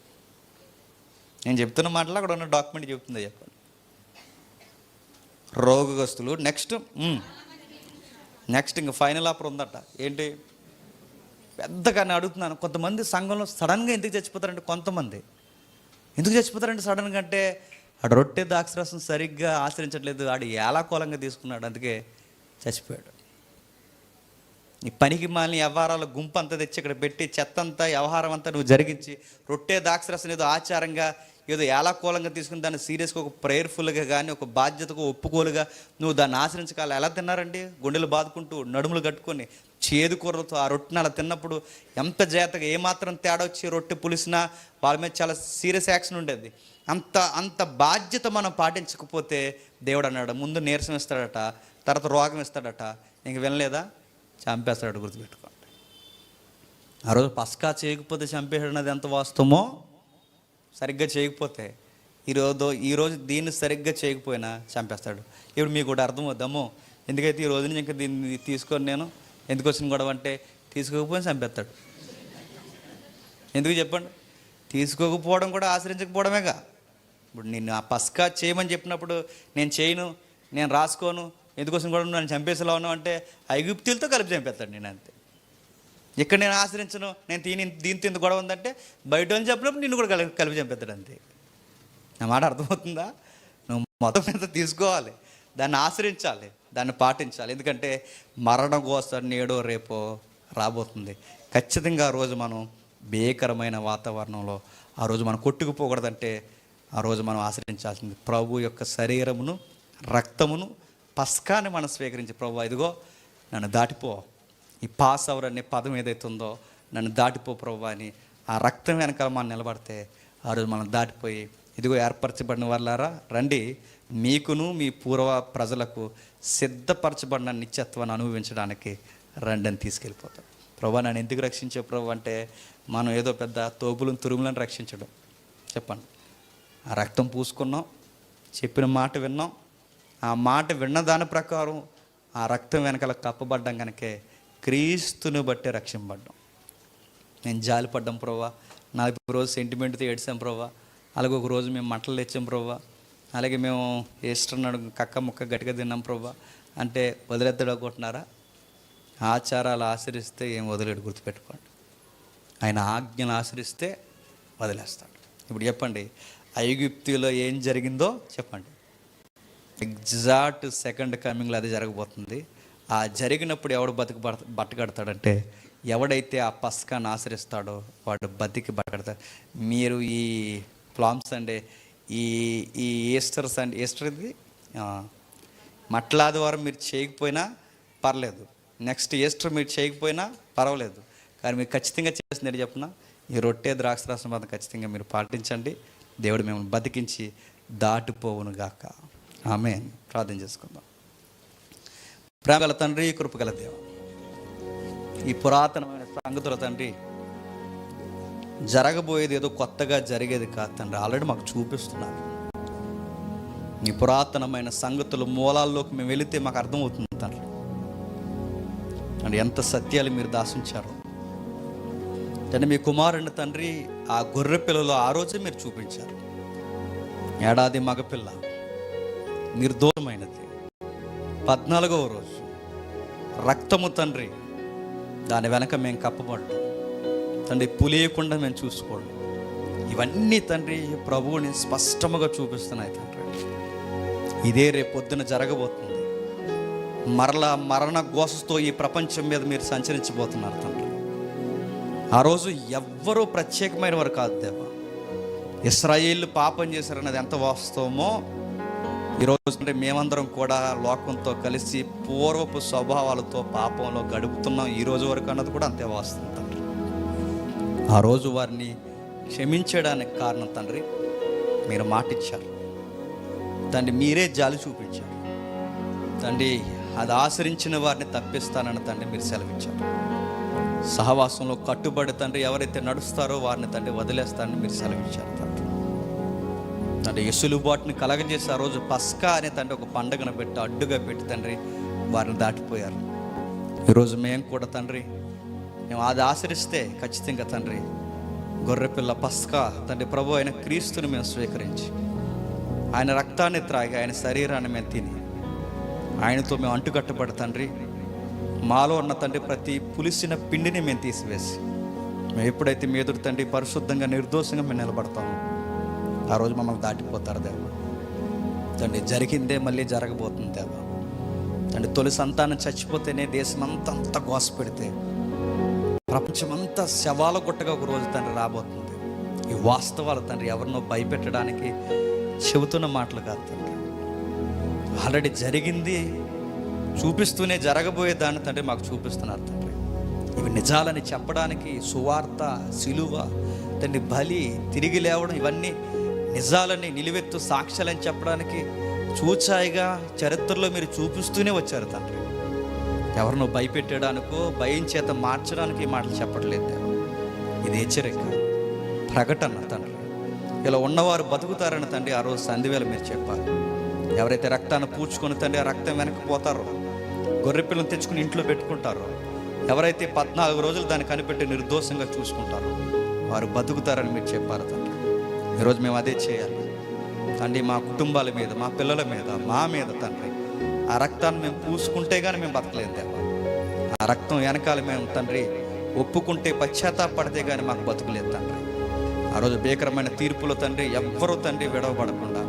నేను చెప్తున్న మాటలు అక్కడ ఉన్న డాక్యుమెంట్ చెప్తుందో చెప్పండి. రోగగ్రస్తులు. నెక్స్ట్ ఇంకా ఫైనల్ ఆఫర్ ఉందట. ఏంటి? పెద్దగా నేను అడుగుతున్నాను, కొంతమంది సంఘంలో సడన్గా ఎందుకు చచ్చిపోతారంటే, కొంతమంది ఎందుకు చచ్చిపోతారంటే సడన్గా అంటే, ఆడు రొట్టె ద్రాక్షరసం సరిగ్గా ఆచరించట్లేదు, ఆడు ఏలాకోలంగా తీసుకున్నాడు, అందుకే చచ్చిపోయాడు. ఈ పనికి మాలిన వ్యవహారాల గుంపు అంతా తెచ్చి ఇక్కడ పెట్టి, చెత్త అంతా వ్యవహారం అంతా నువ్వు జరిగించి, రొట్టె ద్రాక్షరసం ఏదో ఆచారంగా ఏదో ఏలాకోలంగా తీసుకుని దాన్ని సీరియస్గా ఒక ప్రేయర్ఫుల్గా కానీ ఒక బాధ్యతకు ఒప్పుకోలుగా నువ్వు దాన్ని ఆచరించకాలి. ఎలా తిన్నారండి? గుండెలు బాదుకుంటూ, నడుములు కట్టుకొని, చేదు కూరలతో ఆ రొట్టెని అలా తిన్నప్పుడు ఎంత జాగ్రత్తగా, ఏమాత్రం తేడా వచ్చి రొట్టె పులిసినా వాళ్ళ మీద చాలా సీరియస్ యాక్షన్ ఉండేది. అంత బాధ్యత మనం పాటించకపోతే దేవుడు అన్నాడు, ముందు నీరసం ఇస్తాడట, తర్వాత రోగం ఇస్తాడట, ఇంక వినలేదా? చంపేస్తాడు. గుర్తుపెట్టుకోండి. ఆ రోజు పస్కా చేయకపోతే చంపేసాడు అన్నది ఎంత వాస్తవమో, సరిగ్గా చేయకపోతే ఈరోజు దీన్ని సరిగ్గా చేయకపోయినా చంపేస్తాడు. ఇప్పుడు మీకు కూడా అర్థమవుద్దాము, ఎందుకైతే ఈ రోజు నుంచి ఇంకా దీన్ని తీసుకొని నేను ఎందుకు వచ్చిన గొడవ అంటే, తీసుకోకపోయినా చంపేస్తాడు. ఎందుకు చెప్పండి? తీసుకోకపోవడం కూడా ఆశ్రయించకపోవడమేగా. ఇప్పుడు నేను ఆ పస్కా చేయమని చెప్పినప్పుడు నేను చేయను, నేను రాసుకోను, ఎందుకోసం కూడా నన్ను చంపేసేలా ఉన్నావు అంటే ఐగుప్తీలతో కలిపి చంపేస్తాడు. నేను అంతే. ఇక్కడ నేను ఆశ్రయించను, నేను దీంతో ఎందుకు గొడవ ఉందంటే బయట అని చెప్పినప్పుడు నిన్ను కూడా కలిపి చంపేస్తాడు. అంతే. నా మాట అర్థమవుతుందా? నువ్వు మొత్తం మీద తీసుకోవాలి, దాన్ని ఆశ్రయించాలి, దాన్ని పాటించాలి. ఎందుకంటే మరణం కోసం నేడో రేపో రాబోతుంది. ఖచ్చితంగా ఆ రోజు మనం భీకరమైన వాతావరణంలో ఆ రోజు మనం కొట్టుకుపోకూడదంటే ఆ రోజు మనం ఆశ్రయించాల్సింది ప్రభు యొక్క శరీరమును రక్తమును పస్కాని మనం స్వీకరించి, ప్రభు ఇదిగో నన్ను దాటిపో, ఈ పాస్ అవర్ అనే పదం ఏదైతే ఉందో నన్ను దాటిపో ప్రభు అని ఆ రక్తం వెనకాల మనం నిలబడితే ఆ రోజు మనం దాటిపోయి, ఇదిగో ఏర్పరచబడిన వాళ్ళారా రండి, మీకును మీ పూర్వ ప్రజలకు సిద్ధపరచబడిన నిత్యత్వాన్ని అనుభవించడానికి రండి అని తీసుకెళ్ళిపోతాం. ప్రభు నన్ను ఎందుకు రక్షించే ప్రభు అంటే మనం ఏదో పెద్ద తోపులను తురుములను రక్షించడం. చెప్పండి, ఆ రక్తం పూసుకున్నాం, చెప్పిన మాట విన్నాం, ఆ మాట విన్న దాని ప్రకారం ఆ రక్తం వెనకాల కప్పబడ్డం కనుకే క్రీస్తుని బట్టే రక్షింపబడ్డాం. నేను జాలిపడ్డాం ప్రభా, 40 రోజు సెంటిమెంట్తో ఏడ్చాం ప్రభా, అలాగే ఒక రోజు మేము మంటలు తెచ్చాం ప్రభా, అలాగే మేము ఏస్తున్నాడు కక్క ముక్క గట్టిగా తిన్నాం ప్రభా అంటే వదిలేద్దాడు అనుకుంటున్నారా? ఆచారాలు ఆచరిస్తే ఏం వదిలేడు, గుర్తుపెట్టుకోండి. ఆయన ఆజ్ఞలు ఆచరిస్తే వదిలేస్తాడు. ఇప్పుడు చెప్పండి, ఐగుప్తులో ఏం జరిగిందో చెప్పండి. ఎగ్జాక్ట్ సెకండ్ కమింగ్లో అది జరగబోతుంది. ఆ జరిగినప్పుడు ఎవడు బట్టకడతాడంటే ఎవడైతే ఆ పస్కాన్ని ఆచరిస్తాడో వాడు బతికి బట్టకడతాడు. మీరు ఈ ప్లామ్స్ అంటే ఈ ఈస్టర్ ఇది మట్లాదివారం మీరు చేయకపోయినా పర్లేదు, నెక్స్ట్ ఈస్టర్ మీరు చేయకపోయినా పర్వాలేదు, కానీ మీరు ఖచ్చితంగా చేసింది ఏంటి చెప్పిన, ఈ రొట్టె ద్రాక్షరసం మాత్రం ఖచ్చితంగా మీరు పాటించండి. దేవుడు మిమ్మల్ని బతికించి దాటిపోవును గాక. ఆమేన్. ప్రార్థన చేసుకుందాం. ప్రేమగల తండ్రి, కృపగల దేవ, ఈ పురాతనమైన సంగతుల తండ్రి, జరగబోయేది ఏదో కొత్తగా జరిగేది కాదు తండ్రి, ఆల్రెడీ మాకు చూపిస్తున్నారు. ఈ పురాతనమైన సంగతుల మూలాల్లోకి మేము వెళితే మాకు అర్థమవుతుంది తండ్రి, అంటే ఎంత సత్యాలు మీరు దాసించారు తండ్రి. మీ కుమారుని తండ్రి ఆ గొర్రె పిల్లలో ఆ రోజే మీరు చూపించారు. ఏడాది మగపిల్ల నిర్దోషమైనది, 14వ రోజు రక్తము తండ్రి, దాని వెనక మేము కప్పబడ్డాం తండ్రి, పులియకుండా మేము చూసుకోండి. ఇవన్నీ తండ్రి ప్రభువుని స్పష్టముగా చూపిస్తున్నాయి తండ్రి. ఇదే రేపు పొద్దున జరగబోతుంది. మరలా మరణ ఘోషతో ఈ ప్రపంచం మీద మీరు సంచరించబోతున్నారు తండ్రి. ఆ రోజు ఎవ్వరూ ప్రత్యేకమైన వారు కాదు దేవా. ఇశ్రాయేలు పాపం చేశారన్నది ఎంత వాస్తవమో, ఈరోజు అంటే మేమందరం కూడా లోకంతో కలిసి పూర్వపు స్వభావాలతో పాపంలో గడుపుతున్నాం ఈ రోజు వరకు అన్నది కూడా అంతే వాస్తవం తండ్రి. ఆ రోజు వారిని క్షమించడానికి కారణం తండ్రి, మీరు మాటిచ్చారు తండ్రి, మీరే జాలి చూపించారు తండ్రి. అది ఆచరించిన వారిని తప్పిస్తానని తండ్రి మీరు సెలవిచ్చారు. సహవాసంలో కట్టుబడి తండ్రి ఎవరైతే నడుస్తారో వారిని తండ్రి వదిలేస్తారని మీరు సెలవిచ్చారు తండ్రి. తండ్రి ఎసులుబాటుని కలగజేసి ఆ రోజు పస్కా అనే తండ్రి ఒక పండుగను పెట్టి అడ్డుగా పెట్టి తండ్రి వారిని దాటిపోయారు. ఈరోజు మేము కూడా తండ్రి, మేము అది ఆచరిస్తే ఖచ్చితంగా తండ్రి గొర్రెపిల్ల పస్కా తండ్రి ప్రభు అయిన క్రీస్తుని మేము స్వీకరించి ఆయన రక్తాన్ని త్రాగి ఆయన శరీరాన్ని మేము తిని ఆయనతో మేము అంటుకట్టబడి తండ్రి, మాలో ఉన్న తండ్రి ప్రతి పులిసిన పిండిని మేము తీసివేసి మేము ఎప్పుడైతే మీ ఎదురు తండ్రి పరిశుద్ధంగా నిర్దోషంగా మేము నిలబడతాము, ఆ రోజు మమ్మల్ని దాటిపోతారు దేవా తండ్రి. జరిగిందే మళ్ళీ జరగబోతుంది దేవా తండ్రి. తొలి సంతానం చచ్చిపోతేనే దేశమంతా గోస పెడితే ప్రపంచమంతా శవాల గుట్టగా ఒక రోజు తండ్రి రాబోతుంది. ఈ వాస్తవాలు తండ్రి ఎవరినో భయపెట్టడానికి చెబుతున్న మాటలు కాదు తండ్రి, ఆల్రెడీ జరిగింది చూపిస్తూనే జరగబోయే దాన్ని తండ్రి మాకు చూపిస్తున్నారు తండ్రి. ఇవి నిజాలని చెప్పడానికి సువార్త, సిలువ తండ్రి, బలి, తిరిగి లేవడం, ఇవన్నీ నిజాలని నిలువెత్తు సాక్ష్యాలని చెప్పడానికి చూచాయిగా చరిత్రలో మీరు చూపిస్తూనే వచ్చారు తండ్రి. ఎవరినో భయపెట్టడానికో భయం చేత మార్చడానికి ఈ మాటలు చెప్పట్లేదు. ఇది హెచ్చరిక, ప్రకటన తండ్రి. ఇలా ఉన్నవారు బతుకుతారని తండ్రి ఆ రోజు సంధివేళ మీరు చెప్పారు. ఎవరైతే రక్తాన్ని పూడ్చుకొని తండ్రి ఆ రక్తం వెనక్కిపోతారో, గొర్రెపిల్లను తెచ్చుకుని ఇంట్లో పెట్టుకుంటారో, ఎవరైతే 14 రోజులు దాన్ని కనిపెట్టి నిర్దోషంగా చూసుకుంటారో వారు బతుకుతారని మీరు చెప్పారు తండ్రి. ఈరోజు మేము అదే చేయాలి తండ్రి. మా కుటుంబాల మీద, మా పిల్లల మీద, మా మీద తండ్రి ఆ రక్తాన్ని మేము పూసుకుంటే కానీ మేము బతకలేదు దేవా. ఆ రక్తం వెనకాల మేము తండ్రి ఒప్పుకుంటే, పశ్చాత్తాపడితే కానీ మాకు బతుకులేదు తండ్రి. ఆ రోజు భీకరమైన తీర్పులో తండ్రి ఎవ్వరూ తండ్రి విడవబడకుండా,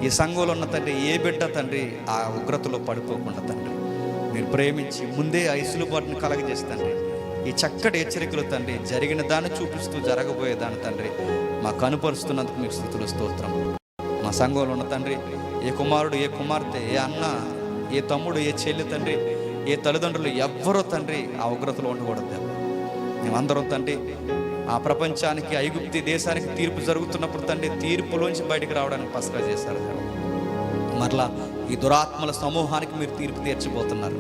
ఈ సంఘంలో ఉన్న తండ్రి ఏ బిడ్డ తండ్రి ఆ ఉగ్రతలో పడిపోకుండా తండ్రి మీరు ప్రేమించి ముందే ఆ ఇసులుబాటును కలగజేసి తండ్రి ఈ చక్కటి హెచ్చరికలు తండ్రి జరిగిన దాన్ని చూపిస్తూ జరగబోయేదాన్ని తండ్రి మాకు కనుపరుస్తున్నందుకు మీకు స్తుతులు, స్తోత్రం. మా సంఘంలో ఉన్న తండ్రి ఏ కుమారుడు, ఏ కుమార్తె, ఏ అన్న, ఏ తమ్ముడు, ఏ చెల్లి తండ్రి, ఏ తల్లిదండ్రులు ఎవ్వరూ తండ్రి ఆ ఉగ్రతలో ఉండకూడదు. మేమందరం తండ్రి ఆ ప్రపంచానికి, ఐగుప్తి దేశానికి తీర్పు జరుగుతున్నప్పుడు తండ్రి తీర్పులోంచి బయటికి రావడానికి పస్కా చేశారు. మరలా ఈ దురాత్మల సమూహానికి మీరు తీర్పు తీర్చబోతున్నారు.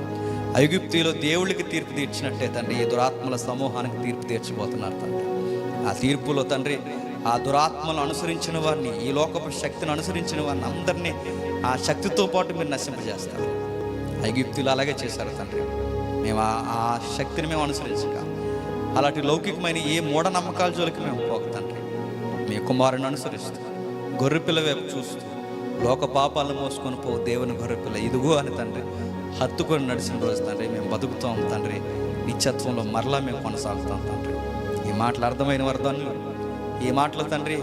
ఐగుప్తిలో దేవుళ్ళకి తీర్పు తీర్చినట్టే తండ్రి ఈ దురాత్మల సమూహానికి తీర్పు తీర్చబోతున్నారు తండ్రి. ఆ తీర్పులో తండ్రి ఆ దురాత్మలు అనుసరించిన వారిని, ఈ లోకపు శక్తిని అనుసరించిన వారిని అందరినీ ఆ శక్తితో పాటు మీరు నశింపజేస్తారు. ఐగుప్తులు అలాగే చేశారు తండ్రి. మేము ఆ శక్తిని మేము అనుసరించక అలాంటి లౌకికమైన ఏ మూఢనమ్మకాల జోలికి మేము పోక తండ్రి, మీ కుమారుని అనుసరిస్తూ గొర్రెపిల్ల వైపు చూస్తూ లోక పాపాలను మోసుకొని పో దేవుని గొర్రెపిల్ల ఇదిగో అని తండ్రి హత్తుకొని నడిచిన రోజు తండ్రి మేము బతుకుతాం తండ్రి. నిత్యత్వంలో మరలా మేము కొనసాగుతాం తండ్రి. ఈ మాటలు అర్థమైన వర్ధాన్ని, ఈ మాటలు తండ్రి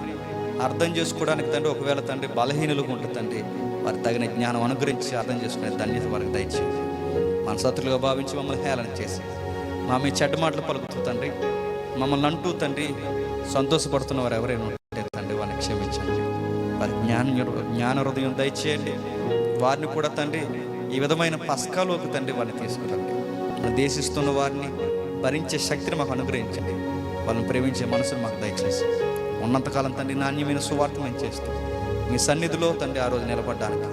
అర్థం చేసుకోవడానికి తండ్రి ఒకవేళ తండ్రి బలహీనులుగా ఉంటుంది తండ్రి, వారికి తగిన జ్ఞానం అనుగ్రహించి అర్థం చేసుకునే ధన్యత వారికి దయచేయండి. మన శత్రులుగా భావించి మమ్మల్ని హేళన చేసి మా మీ చెడ్డ మాటలు పలుకుతూ తండ్రి మమ్మల్ని అంటూ తండ్రి సంతోషపడుతున్న వారు ఎవరైనా ఉంటే తండ్రి వారిని క్షమించండి. వారి జ్ఞాన హృదయం దయచేయండి. వారిని కూడా తండ్రి ఈ విధమైన పస్కాలోకి తండ్రి వారిని తీసుకురండి. మనం దేశిస్తున్న వారిని భరించే శక్తిని మాకు అనుగ్రహించండి. వాళ్ళని ప్రేమించే మనసును మాకు దయచేసి ఉన్నంతకాలం తండ్రి నాణ్యమైన సువార్త మేము చేస్తూ మీ సన్నిధిలో తండ్రి ఆ రోజు నిలబడడానికి,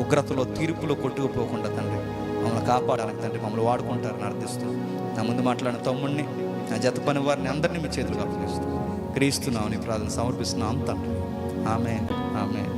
ఉగ్రతలో తీర్పులో కొట్టుకుపోకుండా తండ్రి మమ్మల్ని కాపాడడానికి తండ్రి మమ్మల్ని వాడుకుంటారని అర్థిస్తూ నా ముందు మాట్లాడిన తమ్ముడిని, నా జత పని వారిని అందరినీ మీ చేతులు అప్పగిస్తూ క్రీస్తున్నామని ప్రార్థన సమర్పిస్తున్నాం తండ్రి. ఆమేన్, ఆమేన్.